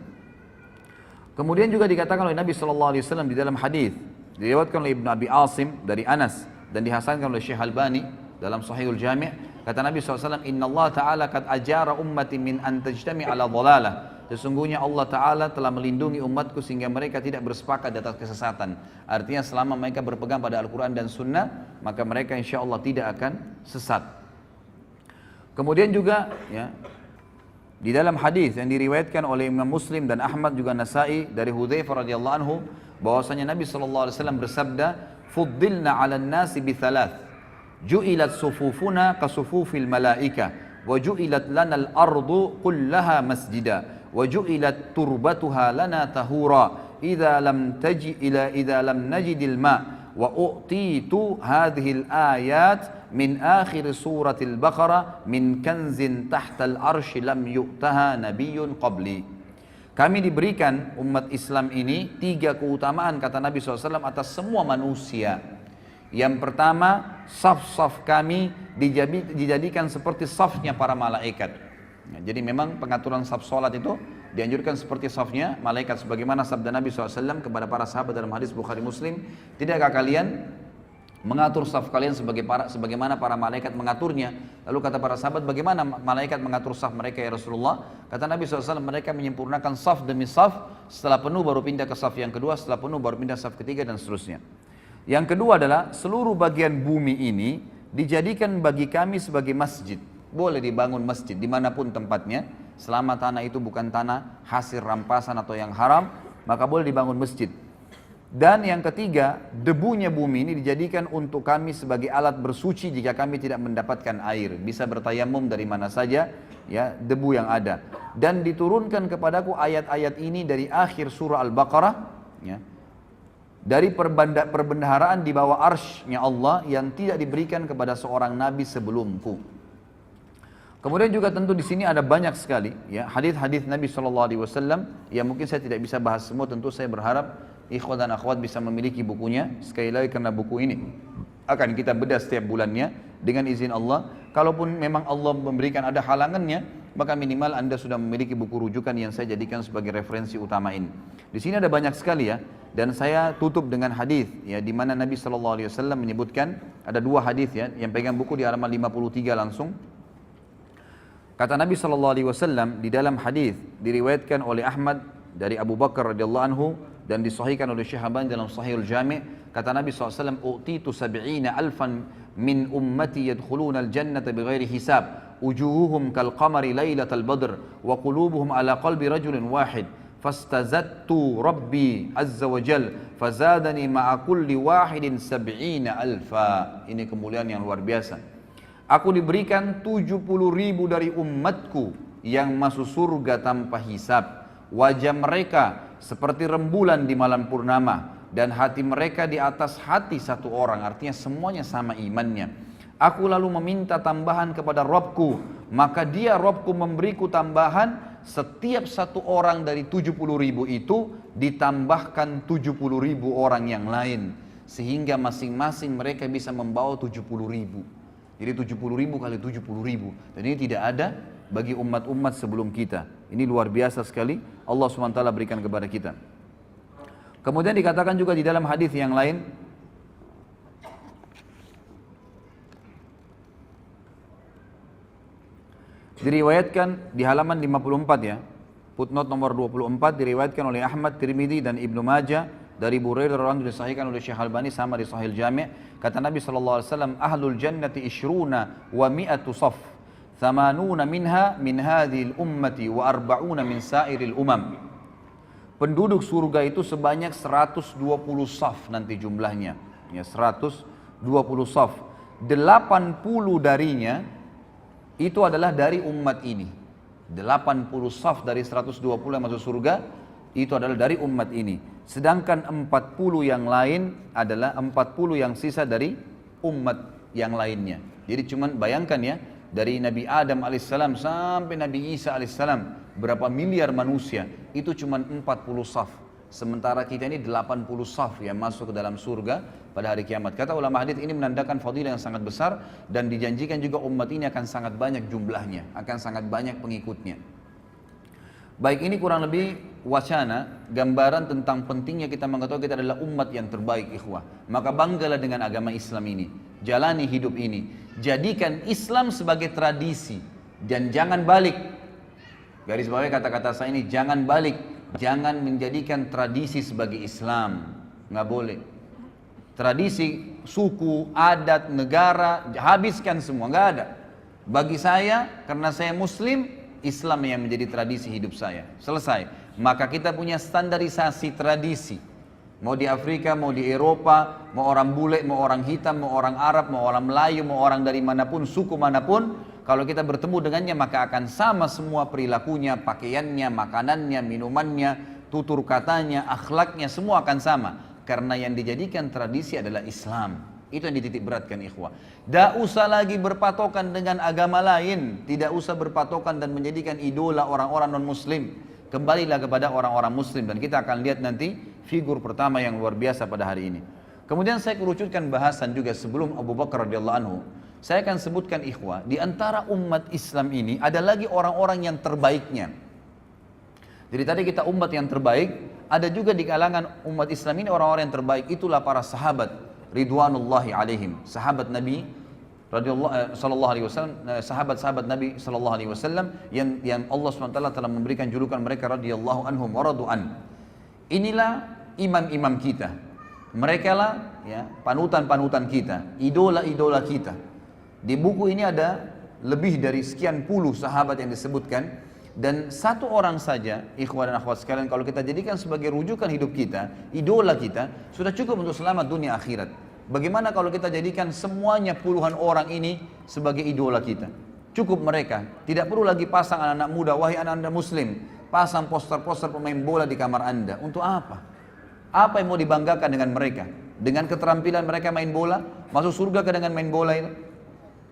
Kemudian juga dikatakan oleh Nabi sallallahu alaihi wasallam di dalam hadis diriwayatkan oleh Ibnu Abi Asim dari Anas dan dihasankan oleh Syekh Albani dalam Sahihul Jami', kata Nabi SAW, Inna Allah Ta'ala qad ajara ummati min an tajtami ala dhalalah. Sesungguhnya Allah Ta'ala telah melindungi umatku sehingga mereka tidak bersepakat di atas kesesatan. Artinya selama mereka berpegang pada Al-Quran dan Sunnah, maka mereka insya Allah tidak akan sesat. Kemudian juga di dalam hadis yang diriwayatkan oleh Imam Muslim dan Ahmad juga Nasai dari Hudzaifah radhiyallahu anhu, bahwasanya Nabi SAW bersabda, fuddilna 'alan nasi bi thalath, ju'ilat sufufuna ka sufufil malaika, wa ju'ilat lana al-ardu kullaha masjida, wa ju'ilat turbatuha lana tahura, idza lam najidil ma, wa u'titu hadhihi al-ayat min akhir suratil Baqarah min kanzin tahtal arshi lam yu'taha nabiyyun qabli. Kami diberikan umat Islam ini 3 keutamaan, kata Nabi SAW, atas semua manusia. Yang pertama, saf-saf kami dijadikan seperti safnya para malaikat. Jadi memang pengaturan saf salat itu dianjurkan seperti safnya malaikat, sebagaimana sabda Nabi SAW kepada para sahabat dalam hadis Bukhari Muslim, tidakkah kalian mengatur saf kalian sebagaimana para malaikat mengaturnya? Lalu kata para sahabat, bagaimana malaikat mengatur saf mereka ya Rasulullah? Kata Nabi SAW, mereka menyempurnakan saf demi saf, setelah penuh baru pindah ke saf yang kedua, setelah penuh baru pindah saf ketiga, dan seterusnya. Yang kedua adalah seluruh bagian bumi ini dijadikan bagi kami sebagai masjid. Boleh dibangun masjid dimanapun tempatnya, selama tanah itu bukan tanah hasil rampasan atau yang haram, maka boleh dibangun masjid. Dan yang ketiga, debunya bumi ini dijadikan untuk kami sebagai alat bersuci jika kami tidak mendapatkan air. Bisa bertayamum dari mana saja, ya, debu yang ada. Dan diturunkan kepadaku ayat-ayat ini dari akhir surah Al-Baqarah, ya, dari perbendaharaan di bawah arsy-Nya Allah yang tidak diberikan kepada seorang nabi sebelumku. Kemudian juga tentu di sini ada banyak sekali, ya, hadis-hadis Nabi SAW yang mungkin saya tidak bisa bahas semua. Tentu saya berharap ikhwan dan akhwat bisa memiliki bukunya. Sekali lagi, karena buku ini akan kita bedah setiap bulannya dengan izin Allah. Kalaupun memang Allah memberikan ada halangannya, maka minimal Anda sudah memiliki buku rujukan yang saya jadikan sebagai referensi utama ini. Di sini ada banyak sekali, ya, dan saya tutup dengan hadis, ya, di mana Nabi SAW menyebutkan ada 2 hadis, ya, yang pegang buku di halaman 53 langsung. Kata Nabi SAW di dalam hadis diriwayatkan oleh Ahmad dari Abu Bakar radhiyallahu anhu dan disahihkan oleh Syekh Albani dalam Sahihul Jami', kata Nabi SAW, u'titu 70,000 min ummati yadkhuluna al-jannata bighairi hisab, wujuhuhum kal qamari lailatal badr wa qulubuhum ala qalbi rajulin wahid, fastazattu rabbi azza wa jal fazadani ma'a kulli wahidin sab'ina alfa. Ini kemuliaan yang luar biasa. Aku diberikan 70.000 dari umatku yang masuk surga tanpa hisab. Wajah mereka seperti rembulan di malam purnama, dan hati mereka di atas hati satu orang, artinya semuanya sama imannya. Aku lalu meminta tambahan kepada Rabbku, maka dia Rabbku memberiku tambahan. Setiap satu orang dari 70.000 itu ditambahkan 70.000 orang yang lain, sehingga masing-masing mereka bisa membawa 70.000. Jadi 70.000 kali 70.000, dan ini tidak ada bagi umat-umat sebelum kita. Ini luar biasa sekali Allah SWT berikan kepada kita. Kemudian dikatakan juga di dalam hadis yang lain, diriwayatkan di halaman 54 ya, footnote nomor 24, diriwayatkan oleh Ahmad, Tirmidzi dan Ibnu Majah dari Burairah radhiyallahu anhu, disahihkan oleh Syekh Albani sama di Sahih Jami'. Kata Nabi SAW, ahlul jannati ishruna wa mi'atu saf, thamanuna minha min hadhil ummati wa arba'una min sairil umam. Penduduk surga itu sebanyak 120 saf nanti jumlahnya, ya 120 saf. 80 darinya itu adalah dari umat ini. 80 saf dari 120 yang masuk surga itu adalah dari umat ini. Sedangkan 40 yang lain adalah 40 yang sisa dari umat yang lainnya. Jadi cuman bayangkan ya, dari Nabi Adam alaihissalam sampai Nabi Isa alaihissalam, berapa miliar manusia, itu cuma 40 saf. Sementara kita ini 80 saf yang masuk ke dalam surga pada hari kiamat. Kata ulama hadis, ini menandakan fadilah yang sangat besar, dan dijanjikan juga umat ini akan sangat banyak jumlahnya, akan sangat banyak pengikutnya. Baik, ini kurang lebih wacana, gambaran tentang pentingnya kita mengetahui kita adalah umat yang terbaik, ikhwah. Maka banggalah dengan agama Islam ini, jalani hidup ini, jadikan Islam sebagai tradisi, dan jangan balik. Garis bawah kata-kata saya ini, jangan balik, jangan menjadikan tradisi sebagai Islam, nggak boleh. Tradisi, suku, adat, negara, habiskan semua, nggak ada. Bagi saya, karena saya Muslim, Islam yang menjadi tradisi hidup saya. Selesai. Maka kita punya standarisasi tradisi. Mau di Afrika, mau di Eropa, mau orang bule, mau orang hitam, mau orang Arab, mau orang Melayu, mau orang dari manapun, suku manapun, kalau kita bertemu dengannya maka akan sama semua perilakunya, pakaiannya, makanannya, minumannya, tutur katanya, akhlaknya, semua akan sama. Karena yang dijadikan tradisi adalah Islam. Itu yang dititik beratkan, ikhwah. Tidak usah lagi berpatokan dengan agama lain. Tidak usah berpatokan dan menjadikan idola orang-orang non-muslim. Kembalilah kepada orang-orang muslim. Dan kita akan lihat nanti figur pertama yang luar biasa pada hari ini. Kemudian saya kerucutkan bahasan juga sebelum Abu Bakar radhiyallahu anhu. Saya akan sebutkan, ikhwah, di antara umat Islam ini ada lagi orang-orang yang terbaiknya. Jadi tadi kita umat yang terbaik, ada juga di kalangan umat Islam ini orang-orang yang terbaik. Itulah para sahabat ridwanullahi alaihim, sahabat Nabi sallallahu alaihi wasallam, sahabat-sahabat Nabi sallallahu alaihi wasallam yang Allah SWT telah memberikan julukan mereka radhiyallahu anhum wa radu'an. Inilah imam-imam kita. Mereka lah ya panutan-panutan kita, idola-idola kita. Di buku ini ada lebih dari sekian puluh sahabat yang disebutkan, dan satu orang saja, ikhwan dan akhwat sekalian, kalau kita jadikan sebagai rujukan hidup kita, idola kita, sudah cukup untuk selamat dunia akhirat. Bagaimana kalau kita jadikan semuanya puluhan orang ini sebagai idola kita? Cukup mereka, tidak perlu lagi pasang anak-anak muda, wahai anak-anak muslim, pasang poster-poster pemain bola di kamar anda. Untuk apa? Apa yang mau dibanggakan dengan mereka? Dengan keterampilan mereka main bola? Masuk surga ke dengan main bola itu?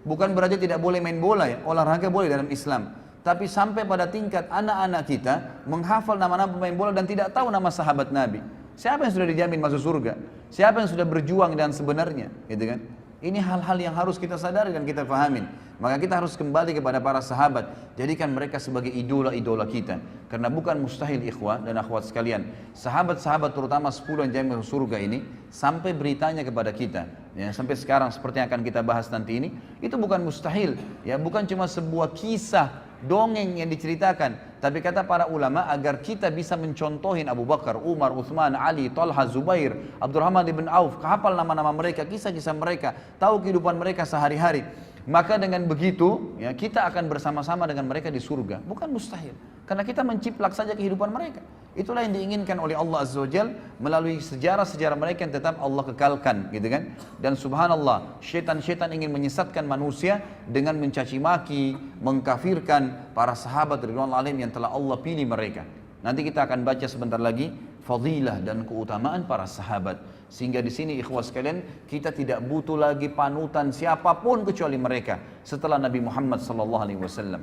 Bukan berarti tidak boleh main bola ya, olahraga boleh dalam Islam. Tapi sampai pada tingkat anak-anak kita menghafal nama-nama pemain bola dan tidak tahu nama sahabat Nabi. Siapa yang sudah dijamin masuk surga? Siapa yang sudah berjuang dan sebenarnya? Gitu kan? Ini hal-hal yang harus kita sadari dan kita fahamin. Maka kita harus kembali kepada para sahabat. Jadikan mereka sebagai idola-idola kita. Karena bukan mustahil, ikhwah dan akhwat sekalian, sahabat-sahabat terutama 10 yang jamin masuk surga ini, sampai beritanya kepada kita, ya, sampai sekarang seperti yang akan kita bahas nanti ini, itu bukan mustahil, ya, bukan cuma sebuah kisah dongeng yang diceritakan, tapi kata para ulama agar kita bisa mencontohin Abu Bakar, Umar, Uthman, Ali, Talha, Zubair, Abdurrahman ibn Auf, hafal nama-nama mereka, kisah-kisah mereka, tahu kehidupan mereka sehari-hari. Maka dengan begitu ya, kita akan bersama-sama dengan mereka di surga. Bukan mustahil. Karena kita menciplak saja kehidupan mereka. Itulah yang diinginkan oleh Allah Azza wa Jal melalui sejarah-sejarah mereka yang tetap Allah kekalkan, gitu kan? Dan subhanallah, syaitan-syaitan ingin menyesatkan manusia dengan mencaci maki, mengkafirkan para sahabat ridwanul alaihim yang telah Allah pilih mereka. Nanti kita akan baca sebentar lagi fadilah dan keutamaan para sahabat. Sehingga di sini ikhwas sekalian, kita tidak butuh lagi panutan siapapun kecuali mereka setelah Nabi Muhammad SAW.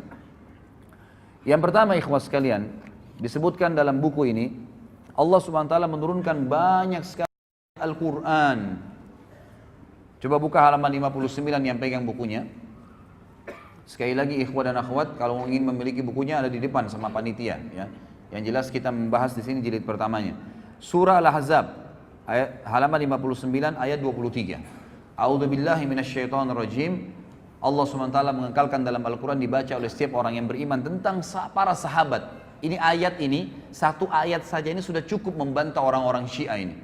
Yang pertama ikhwas sekalian, disebutkan dalam buku ini, Allah SWT menurunkan banyak sekali Al-Quran. Coba buka halaman 59 yang pegang bukunya. Sekali lagi ikhwah dan akhwat, kalau ingin memiliki bukunya ada di depan sama panitia, ya. Yang jelas kita membahas di sini jilid pertamanya. Surah Al-Ahzab, halaman 59 ayat 23. A'udzubillahi minasyaitonirrajim. Allah SWT mengekalkan dalam Al-Quran dibaca oleh setiap orang yang beriman tentang para sahabat. Ini ayat ini, satu ayat saja ini sudah cukup membantah orang-orang Syiah ini.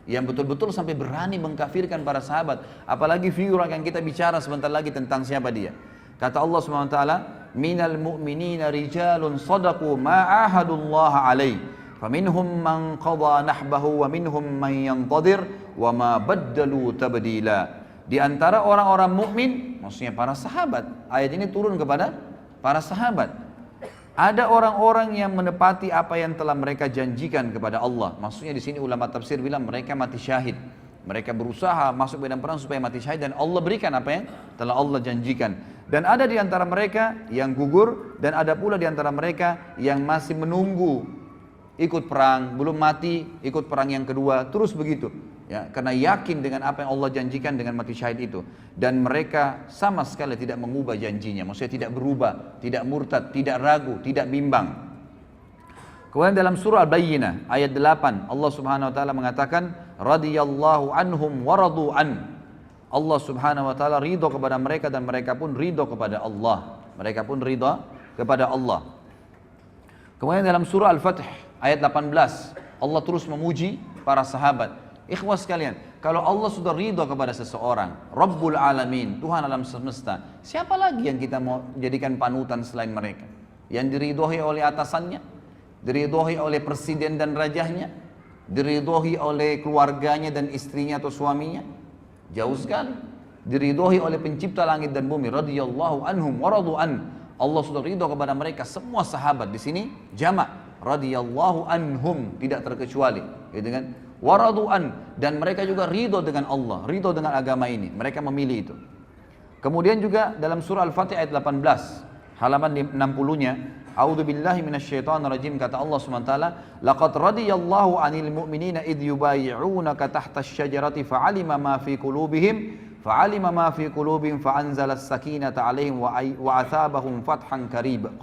Yang betul-betul sampai berani mengkafirkan para sahabat. Apalagi figur yang kita bicara sebentar lagi tentang siapa dia. Kata Allah SWT, minal mu'minina rijalun sadaku ma'ahadullah alaih. Faminhum man qadha nahbahu wa minhum man yantadir wa ma baddalu tabdila. Di antara orang-orang mukmin, maksudnya para sahabat. Ayat ini turun kepada para sahabat. Ada orang-orang yang menepati apa yang telah mereka janjikan kepada Allah. Maksudnya di sini ulama tafsir bilang mereka mati syahid. Mereka berusaha masuk medan perang supaya mati syahid dan Allah berikan apa yang telah Allah janjikan. Dan ada di antara mereka yang gugur dan ada pula di antara mereka yang masih menunggu ikut perang, belum mati, ikut perang yang kedua, terus begitu. Ya, karena yakin dengan apa yang Allah janjikan dengan mati syahid itu. Dan mereka sama sekali tidak mengubah janjinya. Maksudnya tidak berubah, tidak murtad, tidak ragu, tidak bimbang. Kemudian dalam surah Al-Bayyinah ayat 8 Allah Subhanahu wa taala mengatakan radhiyallahu anhum wa radu an. Allah Subhanahu wa taala ridha kepada mereka dan mereka pun ridha kepada Allah. Mereka pun ridha kepada Allah. Kemudian dalam surah Al-Fath ayat 18 Allah terus memuji para sahabat. Ikhwas sekalian, kalau Allah sudah ridha kepada seseorang, Rabbul Alamin, Tuhan alam semesta, siapa lagi yang kita mau jadikan panutan selain mereka? Yang diridhoi oleh atasannya, diridhoi oleh presiden dan rajahnya, diridhoi oleh keluarganya dan istrinya atau suaminya? Jauh sekali. Diridhoi oleh pencipta langit dan bumi, radhiyallahu anhum wa radu an. Allah sudah ridha kepada mereka semua sahabat. Di sini jamak, radhiyallahu anhum, tidak terkecuali, gitu kan? Waradu'an, dan mereka juga ridho dengan Allah, ridho dengan agama ini, mereka memilih itu. Kemudian juga dalam surah Al-Fatih ayat 18 halaman 60-nya, a'udzubillahi minasyaitonirrajim, kata Allah SWT, laqad radiyallahu 'anil mu'minina idh yubayyi'unaka tahta asy-syajarati fa'alima ma fi qulubihim fa'anzala as-sakinata 'alaihim wa athabahum fathan qariba.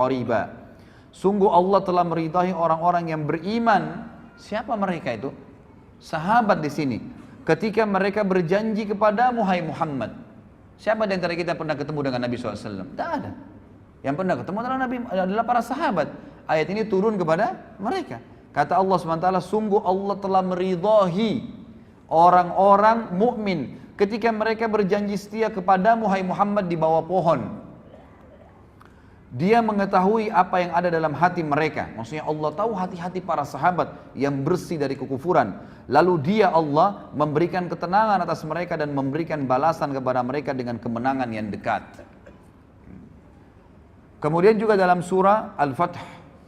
Sungguh Allah telah meridai orang-orang yang beriman. Siapa mereka itu? Sahabat di sini. Ketika mereka berjanji kepadamu, hai Muhammad. Siapa di antara kita pernah ketemu dengan Nabi SAW? Tidak ada. Yang pernah ketemu adalah para sahabat. Ayat ini turun kepada mereka. Kata Allah SWT, sungguh Allah telah meridai orang-orang mukmin ketika mereka berjanji setia kepadamu, hai Muhammad, di bawah pohon. Dia mengetahui apa yang ada dalam hati mereka. Maksudnya Allah tahu hati-hati para sahabat yang bersih dari kekufuran. Lalu dia Allah memberikan ketenangan atas mereka dan memberikan balasan kepada mereka dengan kemenangan yang dekat. Kemudian juga dalam surah Al-Fath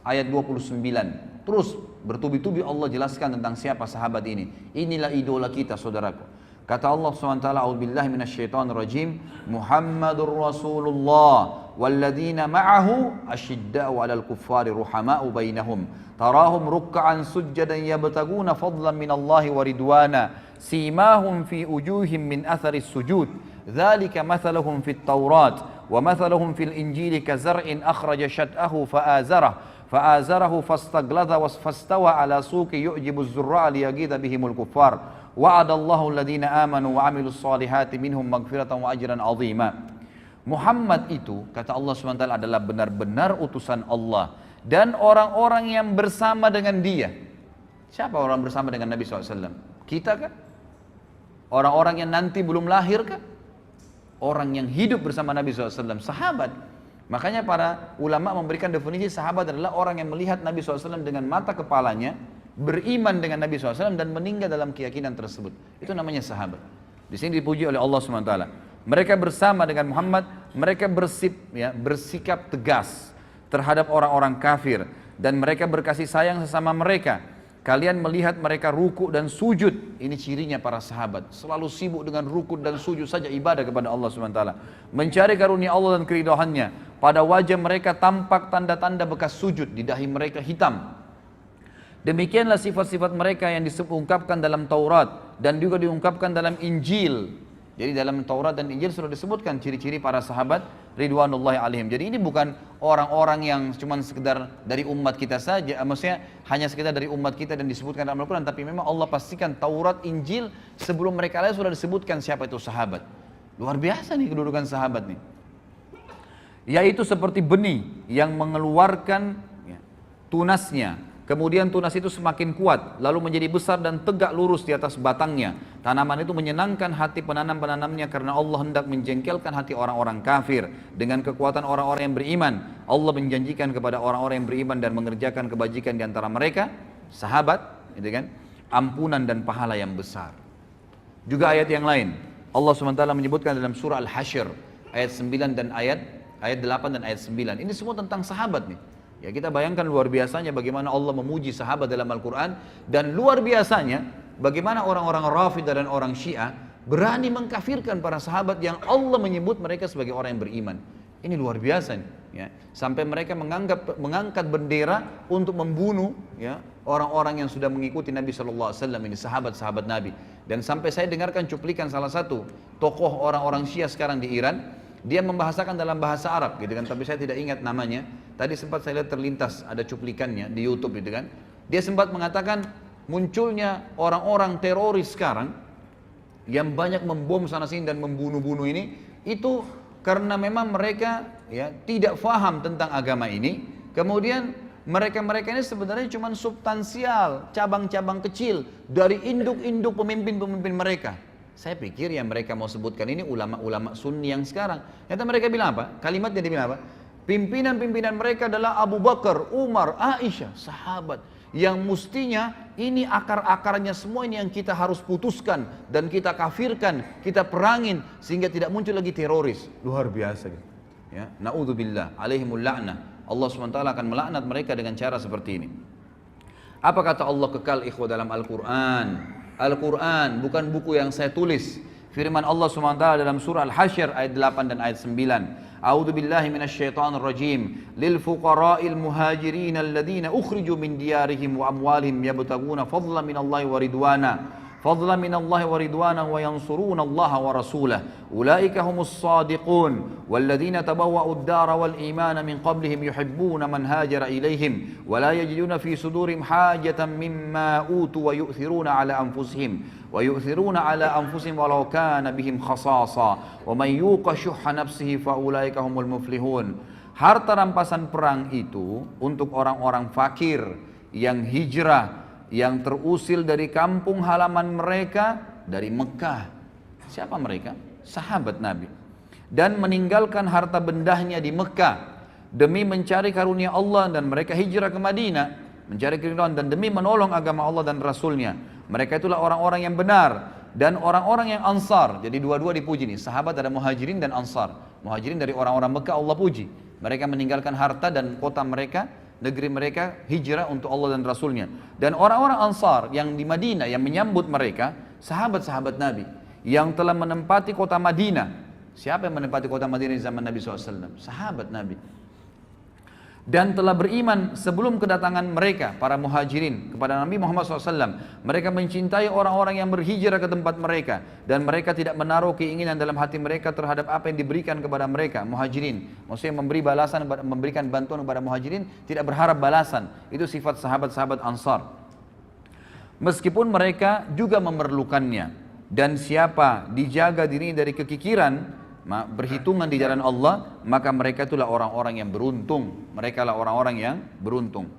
ayat 29. Terus bertubi-tubi Allah jelaskan tentang siapa sahabat ini. Inilah idola kita, saudaraku. Kata Allah SWT, a'udzubillahi minasyaitonirrajim, Muhammadur Rasulullah walladzina ma'ahu asyidda'u 'alal kuffari ruhama'u bainahum tarahum ruk'an sujjadan yabtaguna fadlan minallahi wa ridwana simahum fi wujuhim min atharis sujud dzalika mathaluhum fit taurat wa mathaluhum fil injili kazar'in akhraja syat'ahu fa'azarahu fastagladha fastawa 'ala suqi yu'jibu az-zurra'a liyaghidha bihimul kuffar wa'adallahu alladhina amanu wa 'amilus solihati minhum maghfiratan wa ajran 'azima. Muhammad itu, kata Allah SWT, adalah benar-benar utusan Allah dan orang-orang yang bersama dengan dia. Siapa orang bersama dengan Nabi SAW? Kita kan? Orang-orang yang nanti belum lahir kan? Orang yang hidup bersama Nabi SAW, sahabat. Makanya para ulama memberikan definisi sahabat adalah orang yang melihat Nabi SAW dengan mata kepalanya, beriman dengan Nabi SAW dan meninggal dalam keyakinan tersebut. Itu namanya sahabat. Di sini dipuji oleh Allah SWT. Mereka bersama dengan Muhammad, mereka bersikap tegas terhadap orang-orang kafir. Dan mereka berkasih sayang sesama mereka. Kalian melihat mereka ruku dan sujud. Ini cirinya para sahabat. Selalu sibuk dengan ruku dan sujud saja, ibadah kepada Allah SWT. Mencari karunia Allah dan keridhaannya. Pada wajah mereka tampak tanda-tanda bekas sujud. Di dahi mereka hitam. Demikianlah sifat-sifat mereka yang diungkapkan dalam Taurat. Dan juga diungkapkan dalam Injil. Jadi dalam Taurat dan Injil sudah disebutkan ciri-ciri para sahabat ridwanullahi alaihim. Jadi ini bukan orang-orang yang cuma sekedar dari umat kita saja, maksudnya hanya sekedar dari umat kita dan disebutkan dalam Al-Quran, tapi memang Allah pastikan Taurat, Injil sebelum mereka lahir sudah disebutkan siapa itu sahabat. Luar biasa nih kedudukan sahabat nih. Yaitu seperti benih yang mengeluarkan tunasnya. Kemudian tunas itu semakin kuat, lalu menjadi besar dan tegak lurus di atas batangnya. Tanaman itu menyenangkan hati penanam-penanamnya karena Allah hendak menjengkelkan hati orang-orang kafir. Dengan kekuatan orang-orang yang beriman, Allah menjanjikan kepada orang-orang yang beriman dan mengerjakan kebajikan di antara mereka, sahabat, gitu kan, ampunan dan pahala yang besar. Juga ayat yang lain, Allah SWT menyebutkan dalam surah Al-Hasyr, ayat 9 dan ayat 8 dan ayat 9. Ini semua tentang sahabat nih. Ya, kita bayangkan luar biasanya bagaimana Allah memuji sahabat dalam Al-Quran, dan luar biasanya bagaimana orang-orang Rafidah dan orang Syiah berani mengkafirkan para sahabat yang Allah menyebut mereka sebagai orang yang beriman. Ini luar biasa nih, ya. Sampai mereka mengangkat bendera untuk membunuh, ya, orang-orang yang sudah mengikuti Nabi SAW, ini sahabat-sahabat Nabi. Dan sampai saya dengarkan cuplikan salah satu tokoh orang-orang Syiah sekarang di Iran. Dia membahasakan dalam bahasa Arab gitu kan, tapi saya tidak ingat namanya. Tadi sempat saya lihat terlintas ada cuplikannya di YouTube gitu kan. Dia sempat mengatakan munculnya orang-orang teroris sekarang yang banyak membom sana sini dan membunuh-bunuh ini, itu karena memang mereka ya tidak faham tentang agama ini. Kemudian mereka-mereka ini sebenarnya cuma substansial, cabang-cabang kecil dari induk-induk pemimpin-pemimpin mereka. Saya pikir yang mereka mau sebutkan ini ulama-ulama sunni yang sekarang. Ternyata mereka bilang apa? Kalimatnya dia bilang apa? Pimpinan-pimpinan mereka adalah Abu Bakar, Umar, Aisyah, sahabat. Yang mestinya ini akar-akarnya semua ini yang kita harus putuskan. Dan kita kafirkan, kita perangin. Sehingga tidak muncul lagi teroris. Luar biasa gitu. Ya, na'udzubillah, alaihimul la'nah. Allah SWT akan melaknat mereka dengan cara seperti ini. Apa kata Allah kekal ikhwah dalam Al-Quran? Al-Quran bukan buku yang saya tulis. Firman Allah SWT dalam surah Al-Hasyr ayat 8 dan ayat 9. A'udzu billahi minasyaitonir rajim. Lil fuqara'il muhajirin alladziina ukhriju min diyarihim wa amwalihim yabtaguna fadlan minallahi wa ridwana. Fadlan minallahi wa ridwana wa yansuruna Allah wa rasulahu. Ulaika humus shadiqun. Walladziina tabawwa'ud dara wal imana min qablihim yuhibbuna man hajara ilaihim wa la yajiduna fi sudurihim hajatan mimma utu wa yu'thiruna ala anfusihim. وَيُؤْثِرُونَ عَلَىٰ أَنفُسِهِمْ وَلَوْ كَانَ بِهِمْ خَصَاصَةٌ وَمَنْ يُوقَ شُحَّ نَفْسِهِ فَأُولَٰئِكَ هُمُ الْمُفْلِحُونَ. Harta rampasan perang itu untuk orang-orang fakir yang hijrah, yang terusil dari kampung halaman mereka dari Mekah. Siapa mereka? Sahabat Nabi. Dan meninggalkan harta bendahnya di Mekah demi mencari karunia Allah, dan mereka hijrah ke Madinah mencari keridhaan dan demi menolong agama Allah dan Rasulnya. Mereka itulah orang-orang yang benar dan orang-orang yang ansar. Jadi dua-dua dipuji nih. Sahabat ada muhajirin dan ansar. Muhajirin dari orang-orang Mekah Allah puji. Mereka meninggalkan harta dan kota mereka, negeri mereka, hijrah untuk Allah dan Rasulnya. Dan orang-orang ansar yang di Madinah yang menyambut mereka, sahabat-sahabat Nabi yang telah menempati kota Madinah. Siapa yang menempati kota Madinah di zaman Nabi SAW? Sahabat Nabi. Dan telah beriman sebelum kedatangan mereka, para muhajirin, kepada Nabi Muhammad SAW. Mereka mencintai orang-orang yang berhijrah ke tempat mereka. Dan mereka tidak menaruh keinginan dalam hati mereka terhadap apa yang diberikan kepada mereka, muhajirin. Maksudnya memberi balasan, memberikan bantuan kepada muhajirin, tidak berharap balasan. Itu sifat sahabat-sahabat Ansar. Meskipun mereka juga memerlukannya. Dan siapa dijaga dirinya dari kekikiran, berhitungan di jalan Allah, maka mereka itulah orang-orang yang beruntung. Mereka lah orang-orang yang beruntung.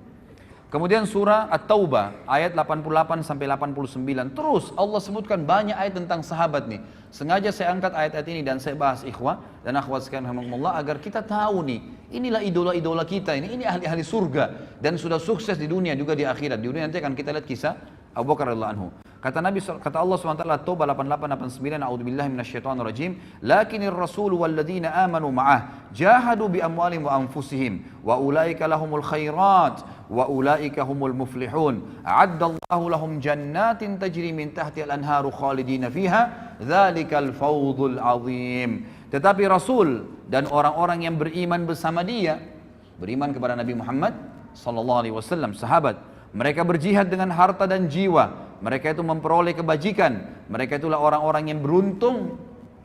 Kemudian surah At-Taubah ayat 88 sampai 89. Terus Allah sebutkan banyak ayat tentang sahabat nih. Sengaja saya angkat ayat-ayat ini dan saya bahas ikhwah dan akhwat sekalian rahimakumullah agar kita tahu nih, inilah idola-idola kita ini ahli-ahli surga dan sudah sukses di dunia juga di akhirat. Di dunia nanti akan kita lihat kisah Abu Bakar radhiyallahu anhu. Kata Allah SWT, Taubah 88-89, A'udzubillahi minasyaitonirrajim, lakinir rasul walladzina amanu ma'ah jahadu bi amwalihim wa anfusihim wa ulaika lahumul khairat wa ulaika humul muflihun. A'addallahu lahum jannatin tajri min tahtiha al-anharu khalidina fiha, dzalikal fawzul azim. Tetapi Rasul dan orang-orang yang beriman bersama dia, beriman kepada Nabi Muhammad sallallahu alaihi wasallam, sahabat, mereka berjihad dengan harta dan jiwa. Mereka itu memperoleh kebajikan. Mereka itulah orang-orang yang beruntung.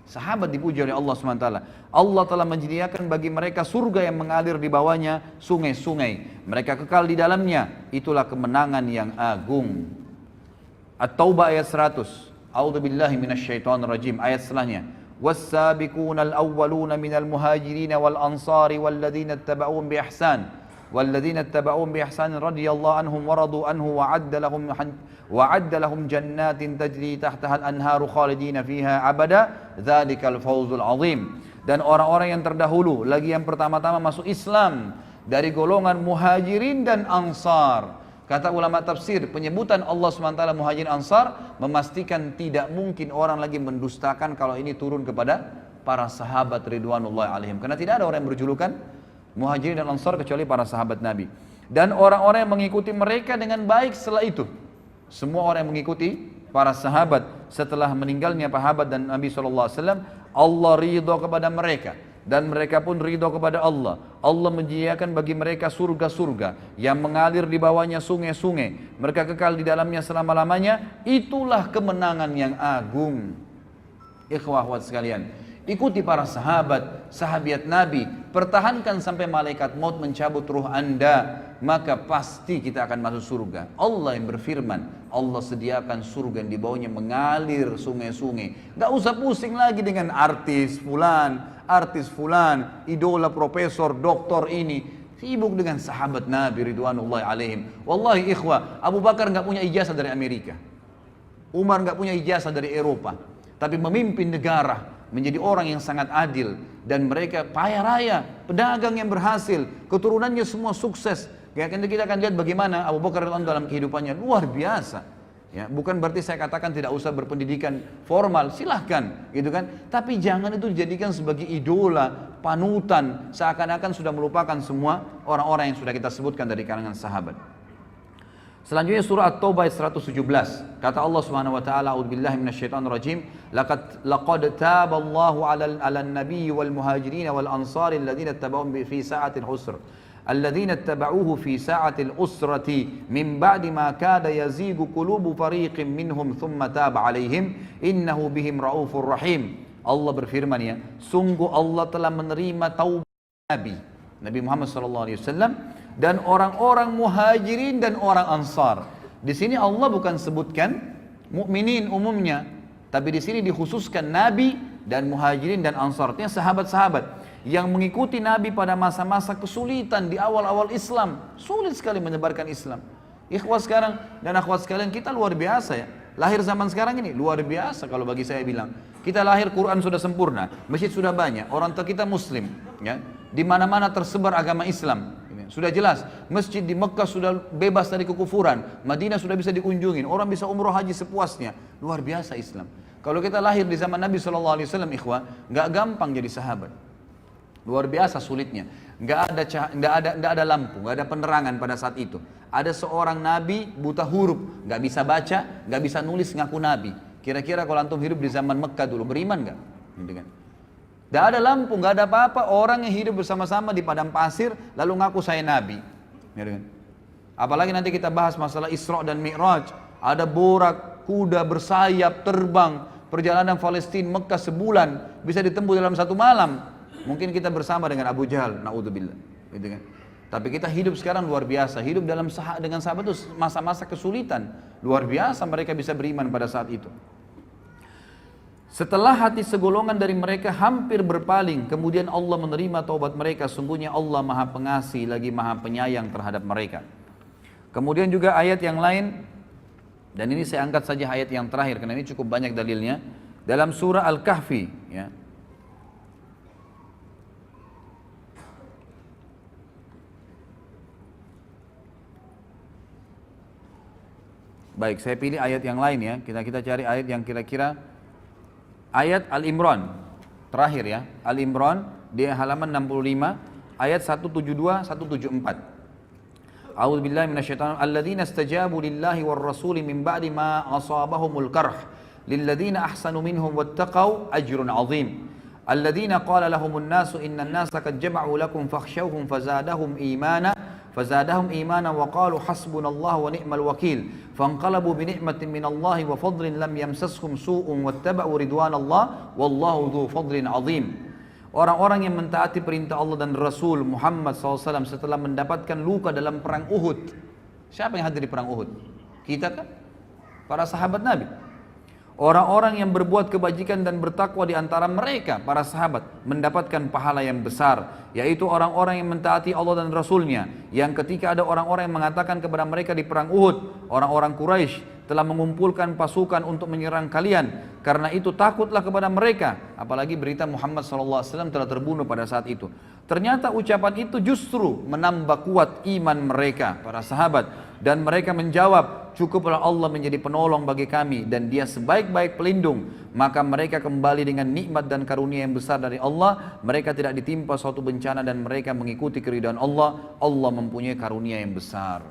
Sahabat dipuji oleh Allah SWT. Allah telah menyediakan bagi mereka surga yang mengalir di bawahnya sungai-sungai. Mereka kekal di dalamnya. Itulah kemenangan yang agung. At-Taubah ayat 100. A'udzubillahi minasyaitonirrajim. Ayat setelahnya. Was-sabiquna al-awwaluna minal muhajirin wal ansari walladzina ittaba'uhum bi ihsan. والذين اتبعوهم بإحسان رضي الله عنهم ورضوا عنه وعد لهم جنات تجري تحتها الأنهار خالدين فيها أبدا ذلك الفوز العظيم. Dan orang-orang yang terdahulu lagi yang pertama-tama masuk Islam dari golongan muhajirin dan ansar. Kata ulama tafsir, penyebutan Allah SWT muhajirin ansar memastikan tidak mungkin orang lagi mendustakan kalau ini turun kepada para sahabat ridwanullah alaihim, karena tidak ada orang yang berjulukan Muhajirin dan Ansar kecuali para sahabat Nabi. Dan orang-orang yang mengikuti mereka dengan baik setelah itu. Semua orang yang mengikuti para sahabat setelah meninggalnya sahabat dan Nabi SAW, Allah ridho kepada mereka. Dan mereka pun ridho kepada Allah. Allah menyediakan bagi mereka surga-surga yang mengalir di bawahnya sungai-sungai. Mereka kekal di dalamnya selama-lamanya. Itulah kemenangan yang agung. Ikhwah akhwat sekalian, ikuti para sahabat, sahabiat Nabi, pertahankan sampai malaikat maut mencabut ruh anda, maka pasti kita akan masuk surga. Allah yang berfirman, Allah sediakan surga yang di bawahnya mengalir sungai-sungai. Gak usah pusing lagi dengan artis fulan, idola profesor, doktor ini. Sibuk dengan sahabat Nabi ridwanullah alaihim. Wallahi ikhwah, Abu Bakar gak punya ijazah dari Amerika, Umar gak punya ijazah dari Eropa, tapi memimpin negara, menjadi orang yang sangat adil, dan mereka kaya raya, pedagang yang berhasil, keturunannya semua sukses. Kita akan lihat bagaimana Abu Bakar radhiyallahu anhu dalam kehidupannya luar biasa. Ya, bukan berarti saya katakan tidak usah berpendidikan formal, silahkan, gitu kan. Tapi jangan itu dijadikan sebagai idola, panutan, seakan-akan sudah melupakan semua orang-orang yang sudah kita sebutkan dari kalangan sahabat. Selanjutnya surah At-Taubah ayat 117. Kata Allah Subhanahu wa taala, a'udzubillahi minasyaitonirrajim, laqad taballahu 'alan nabiyyi wal muhajirin wal ansari alladziina ittaba'uuhu fi sa'atil usr. Alladziina ittaba'uuhu fi sa'atil usrati min ba'di ma kada yazigu qulubu fariqin minhum thumma taba 'alaihim innahu bihim raufur rahim. Allah berfirman, ya, sungguh Allah telah menerima taubat Nabi Muhammad sallallahu alaihi wasallam dan orang-orang muhajirin dan orang ansar. Di sini Allah bukan sebutkan mukminin umumnya, tapi di sini dikhususkan Nabi dan muhajirin dan ansar. Artinya sahabat-sahabat yang mengikuti Nabi pada masa-masa kesulitan di awal-awal Islam. Sulit sekali menyebarkan Islam. Ikhwah sekarang dan akhwat sekalian, kita luar biasa ya. Lahir zaman sekarang ini luar biasa kalau bagi saya bilang. Kita lahir Quran sudah sempurna, masjid sudah banyak, orang tua kita muslim, ya. Di mana-mana tersebar agama Islam. Sudah jelas, masjid di Mekah sudah bebas dari kekufuran, Madinah sudah bisa dikunjungin, orang bisa umroh haji sepuasnya. Luar biasa Islam. Kalau kita lahir di zaman Nabi SAW, ikhwah, nggak gampang jadi sahabat. Luar biasa sulitnya. Nggak ada lampu, nggak ada penerangan pada saat itu. Ada seorang Nabi buta huruf, nggak bisa baca, nggak bisa nulis, ngaku Nabi. Kira-kira kalau antum hidup di zaman Mekah dulu, beriman nggak? Gitu kan? Tidak ada lampu, nggak ada apa-apa, orang yang hidup bersama-sama di padang pasir lalu ngaku saya Nabi. Apalagi nanti kita bahas masalah Isra dan Mi'raj, ada borak, kuda bersayap, terbang, perjalanan Palestina Mekah sebulan bisa ditempuh dalam satu malam. Mungkin kita bersama dengan Abu Jahal, naudzubillah, gitu kan. Tapi kita hidup sekarang luar biasa, hidup dengan sahabat itu masa-masa kesulitan, luar biasa mereka bisa beriman pada saat itu. Setelah hati segolongan dari mereka hampir berpaling, kemudian Allah menerima taubat mereka. Sungguhnya Allah Maha Pengasih lagi Maha Penyayang terhadap mereka. Kemudian juga ayat yang lain, dan ini saya angkat saja ayat yang terakhir karena ini cukup banyak dalilnya. Dalam surah Al-Kahfi, ya. Baik, saya pilih ayat yang lain ya. Kita cari ayat yang kira-kira ayat Al-Imran terakhir ya. Al-Imran di halaman 65 ayat 172 174. A'udzu billahi minasyaitonir alladzina istajabu lillahi war rasuli min ba'di ma asabahumul karh lilladzina ahsanu minhum wattaqau ajrun 'azim. Alladzina qala lahumun nasu innan nasa qad jama'u lakum fakhshawhum فزادهم إيمانا وقالوا حسبنا الله ونعم الوكيل فانقلبوا بنعمة من الله وفضل لم يمسسهم سوء واتبعوا رضوان الله والله ذو فضل عظيم. Orang-orang yang mentaati perintah Allah dan Rasul Muhammad SAW setelah mendapatkan luka dalam perang Uhud. Siapa yang hadir di perang Uhud? Kita kan? Para sahabat Nabi. Orang-orang yang berbuat kebajikan dan bertakwa di antara mereka, para sahabat, mendapatkan pahala yang besar, yaitu orang-orang yang mentaati Allah dan Rasulnya. Yang ketika ada orang-orang yang mengatakan kepada mereka di perang Uhud, orang-orang Quraisy telah mengumpulkan pasukan untuk menyerang kalian, karena itu takutlah kepada mereka. Apalagi berita Muhammad SAW telah terbunuh pada saat itu. Ternyata ucapan itu justru menambah kuat iman mereka, para sahabat. Dan mereka menjawab, cukuplah Allah menjadi penolong bagi kami dan dia sebaik-baik pelindung. Maka mereka kembali dengan nikmat dan karunia yang besar dari Allah. Mereka tidak ditimpa suatu bencana dan mereka mengikuti keridhaan Allah. Allah mempunyai karunia yang besar.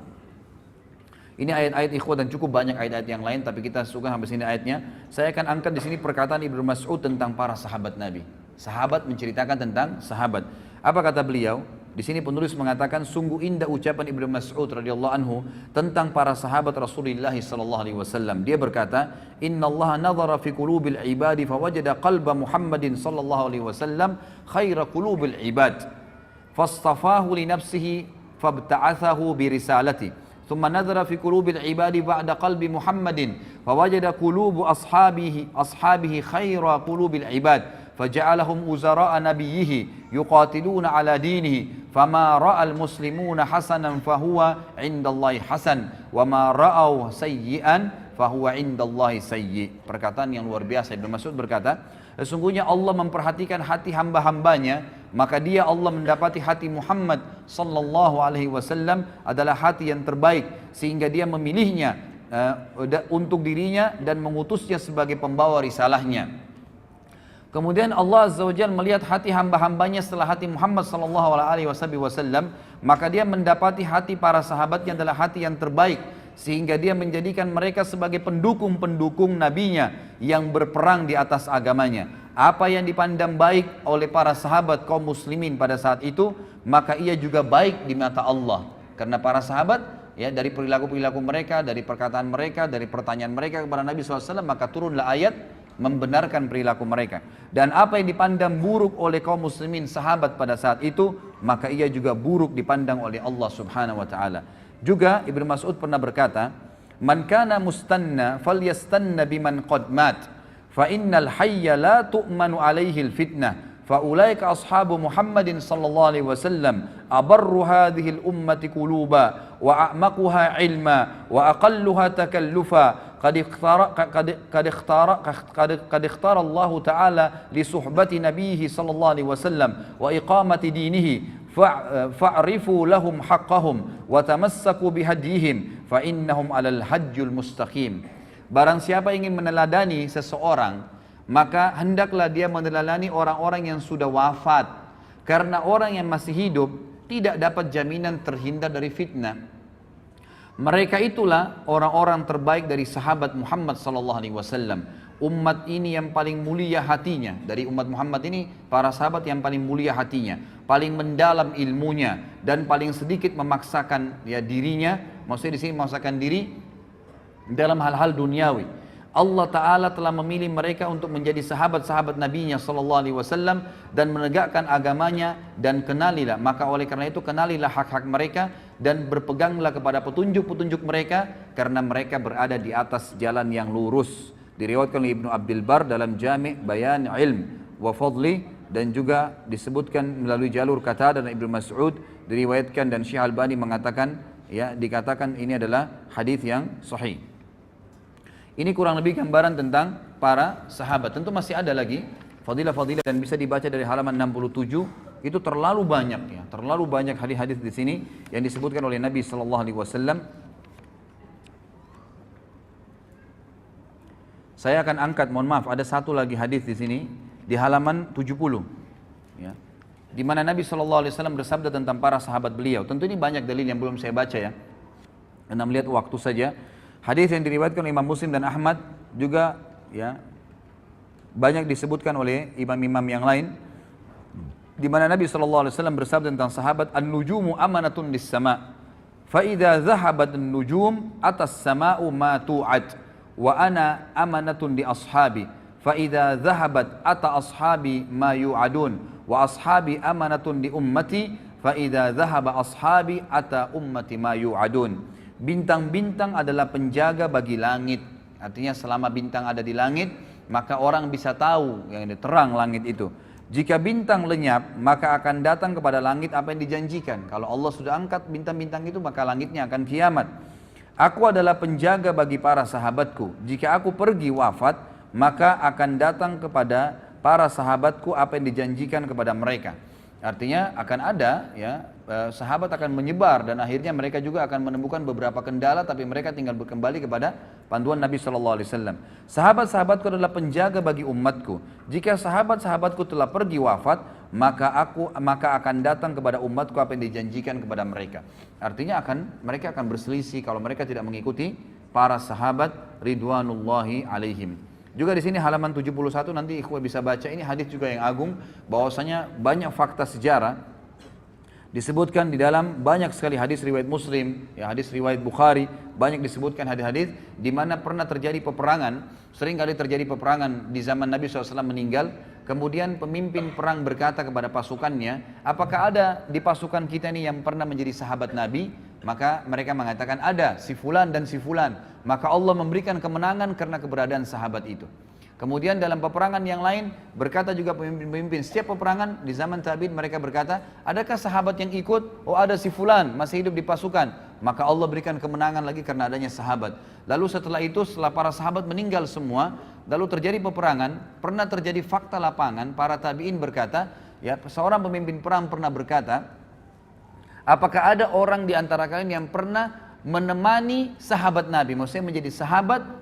Ini ayat-ayat ikhwah dan cukup banyak ayat-ayat yang lain, tapi kita suka sampai sini ayatnya. Saya akan angkat di sini perkataan Ibnu Mas'ud tentang para sahabat Nabi. Sahabat menceritakan tentang sahabat. Apa kata beliau? Di sini penulis mengatakan sungguh indah ucapan Ibnu Mas'ud radhiyallahu anhu tentang para sahabat Rasulullah sallallahu alaihi wasallam. Dia berkata, "Inna Allah nadhara fi qulubil ibadi fawajada qalba Muhammadin sallallahu alaihi wasallam khaira qulubil ibad. Fastafahu li nafsihi fabta'athahu bi risalati. Thumma nadhara fi qulubil ibadi ba'da qalbi Muhammadin fawajada qulubu ashabihi khaira qulubil ibad." فجعلهم وزراء نبيه يقاتلون على دينه فما رأى المسلمون حسنا فهو عند الله حسن وما رأوا سيئا فهو عند الله سيء. Perkataan yang luar biasa. Ibnu Mas'ud berkata, sesungguhnya Allah memperhatikan hati hamba-hambanya, maka dia Allah mendapati hati Muhammad sallallahu alaihi wasallam adalah hati yang terbaik, sehingga dia memilihnya untuk dirinya dan mengutusnya sebagai pembawa risalahnya. Kemudian Allah Azza wa Jalla melihat hati hamba-hambanya setelah hati Muhammad sallallahu alaihi wasallam, maka dia mendapati hati para sahabatnya adalah hati yang terbaik, sehingga dia menjadikan mereka sebagai pendukung-pendukung nabinya yang berperang di atas agamanya. Apa yang dipandang baik oleh para sahabat kaum muslimin pada saat itu, maka ia juga baik di mata Allah. Karena para sahabat, ya, dari perilaku-perilaku mereka, dari perkataan mereka, dari pertanyaan mereka kepada Nabi SAW, maka turunlah ayat membenarkan perilaku mereka. Dan apa yang dipandang buruk oleh kaum muslimin sahabat pada saat itu, maka ia juga buruk dipandang oleh Allah Subhanahu wa taala. Juga Ibnu Mas'ud pernah berkata, "Man kana mustanna falyastanna biman qad mat, fa innal hayya la tu'manu alaihi al-fitnah." فأولئك أصحاب محمد صلى الله عليه وسلم أبر هذه الأمة قلوبا وأعمقها علما وأقلها تكلفا قد اختار الله تعالى لصحبة نبيه صلى الله عليه وسلم وإقامة دينه فاعرفوا لهم حقهم وتمسكوا بهديهم فإنهم على الحج المستقيم. Barang siapa ingin meneladani seseorang, maka hendaklah dia meneladani orang-orang yang sudah wafat, karena orang yang masih hidup tidak dapat jaminan terhindar dari fitnah. Mereka itulah orang-orang terbaik dari sahabat Muhammad sallallahu alaihi wasallam. Umat ini yang paling mulia hatinya, dari umat Muhammad ini para sahabat yang paling mulia hatinya, paling mendalam ilmunya, dan paling sedikit memaksakan ya dirinya, maksudnya di sini memaksakan diri dalam hal-hal duniawi. Allah Ta'ala telah memilih mereka untuk menjadi sahabat-sahabat Nabi-Nya Sallallahu Alaihi Wasallam dan menegakkan agamanya, dan kenalilah, maka oleh karena itu kenalilah hak-hak mereka dan berpeganglah kepada petunjuk-petunjuk mereka, karena mereka berada di atas jalan yang lurus. Diriwayatkan oleh Ibnu Abdul Bar dalam Jami' Bayan Ilm wa Fadli, dan juga disebutkan melalui jalur Qatadah dan Ibnu Mas'ud diriwayatkan, dan Syekh Albani mengatakan ya dikatakan ini adalah hadis yang sahih. Ini kurang lebih gambaran tentang para sahabat. Tentu masih ada lagi fadilah-fadilah dan bisa dibaca dari halaman 67. Itu terlalu banyak ya, terlalu banyak hadis-hadis di sini yang disebutkan oleh Nabi sallallahu alaihi wasallam. Saya akan angkat, mohon maaf, ada satu lagi hadis di sini di halaman 70 ya. Di mana Nabi sallallahu alaihi wasallam bersabda tentang para sahabat beliau. Tentu ini banyak dalil yang belum saya baca ya. Karena melihat waktu saja. Hadis yang diriwayatkan oleh Imam Muslim dan Ahmad juga ya banyak disebutkan oleh imam-imam yang lain, di mana Nabi sallallahu alaihi wasallam bersabda tentang sahabat, "An-nujumu amanatun lis-sama', fa idza dhahabat an-nujum atas sama'u ma tu'ad, wa ana amanatun li ashabi, fa idza dhahabat ata ashabi ma yu'adun, wa ashabi amanatun li ummati, fa idza dhahaba ashabi ata ummati ma yu'adun." Bintang-bintang adalah penjaga bagi langit. Artinya selama bintang ada di langit, maka orang bisa tahu yang terang langit itu. Jika bintang lenyap, maka akan datang kepada langit apa yang dijanjikan. Kalau Allah sudah angkat bintang-bintang itu, maka langitnya akan kiamat. Aku adalah penjaga bagi para sahabatku. Jika aku pergi wafat, maka akan datang kepada para sahabatku apa yang dijanjikan kepada mereka. Artinya akan ada ya sahabat akan menyebar dan akhirnya mereka juga akan menemukan beberapa kendala, tapi mereka tinggal kembali kepada panduan Nabi sallallahu alaihi wasallam. Sahabat-sahabatku adalah penjaga bagi umatku. Jika sahabat-sahabatku telah pergi wafat, maka akan datang kepada umatku apa yang dijanjikan kepada mereka. Artinya mereka akan berselisih kalau mereka tidak mengikuti para sahabat ridwanullahi alaihim. Juga di sini halaman 71 nanti ikhwah bisa baca, ini hadis juga yang agung, bahwasanya banyak fakta sejarah disebutkan di dalam banyak sekali hadis riwayat Muslim, ya hadis riwayat Bukhari, banyak disebutkan hadis-hadis di mana pernah terjadi peperangan. Sering kali terjadi peperangan di zaman Nabi SAW meninggal, kemudian pemimpin perang berkata kepada pasukannya, apakah ada di pasukan kita ini yang pernah menjadi sahabat Nabi? Maka mereka mengatakan ada, si fulan dan si fulan. Maka Allah memberikan kemenangan karena keberadaan sahabat itu. Kemudian dalam peperangan yang lain berkata juga pemimpin-pemimpin, setiap peperangan di zaman tabi'in mereka berkata, adakah sahabat yang ikut? Oh ada si fulan masih hidup di pasukan. Maka Allah berikan kemenangan lagi karena adanya sahabat. Lalu setelah itu, setelah para sahabat meninggal semua, lalu terjadi peperangan, pernah terjadi fakta lapangan, para tabi'in berkata, ya seorang pemimpin perang pernah berkata, apakah ada orang di antara kalian yang pernah menemani sahabat Nabi? Maksudnya menjadi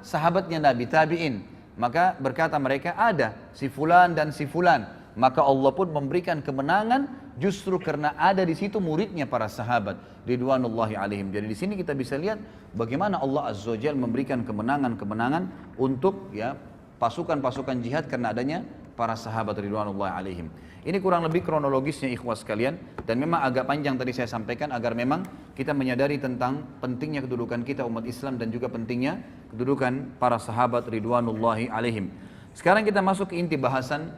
sahabatnya Nabi, tabi'in. Maka berkata mereka, ada si fulan dan si fulan. Maka Allah pun memberikan kemenangan justru karena ada di situ muridnya para sahabat ridwanullahi alaihim. Jadi di sini kita bisa lihat bagaimana Allah Azza wa Jalla memberikan kemenangan-kemenangan untuk ya pasukan-pasukan jihad karena adanya para sahabat ridwanullahi alaihim. Ini kurang lebih kronologisnya ikhwas sekalian, dan memang agak panjang tadi saya sampaikan agar memang kita menyadari tentang pentingnya kedudukan kita umat Islam dan juga pentingnya kedudukan para sahabat ridwanullahi alaihim. Sekarang kita masuk ke inti bahasan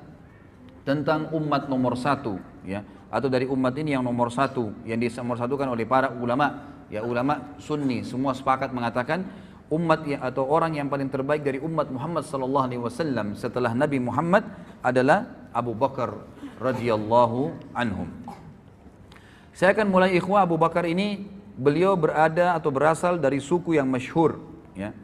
tentang umat nomor satu ya, atau dari umat ini yang nomor satu yang dinomorsatukan oleh para ulama ya, ulama sunni semua sepakat mengatakan umat atau orang yang paling terbaik dari umat Muhammad sallallahu alaihi wasallam setelah Nabi Muhammad adalah Abu Bakar radhiyallahu anhum. Saya akan mulai ikhwah. Abu Bakar ini beliau berada atau berasal dari suku yang masyhur ya.